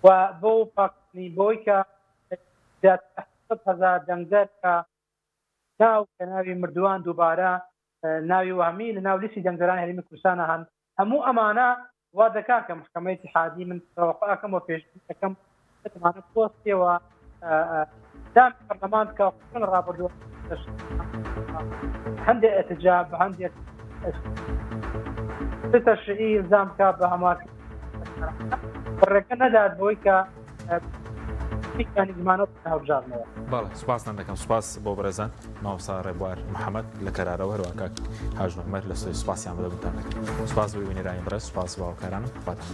و بۆ پاکردنی بۆی کە 100,000 دەنگدەر کە ناو کە ناوی مردووان دووبارە ناوی وامی لە ناو لیستی دەنگدەرانی هەرێمی کوردستانە هەن هەموو ئەمانە وا دەکات کە محکەمەی اتحادی من تەوەقعەکەم و پێشبینیەکەم ئەمانە پۆستێەوە دام پەرلەمان کە ڕابردووە هەندێک ئەتجا بە هەندێک تەشریعی ئیلزام بکات بە هەماکردن ڕێگە نەدات بۆی کە پیکانی زمانەوە هەڵبژاردنەوە. بەڵێ سوپاسان دەکەم سوپاس بۆ بەرەزان ماوەسا ڕێبوار محەممەد لە کەرارەوە هەروە کاک حاج محەممەد لە سوی سوپاسیان بدەبتان دەکەم سوپاس بۆی وێنەرانی بەرز سوپاس باوکارانم خواتان.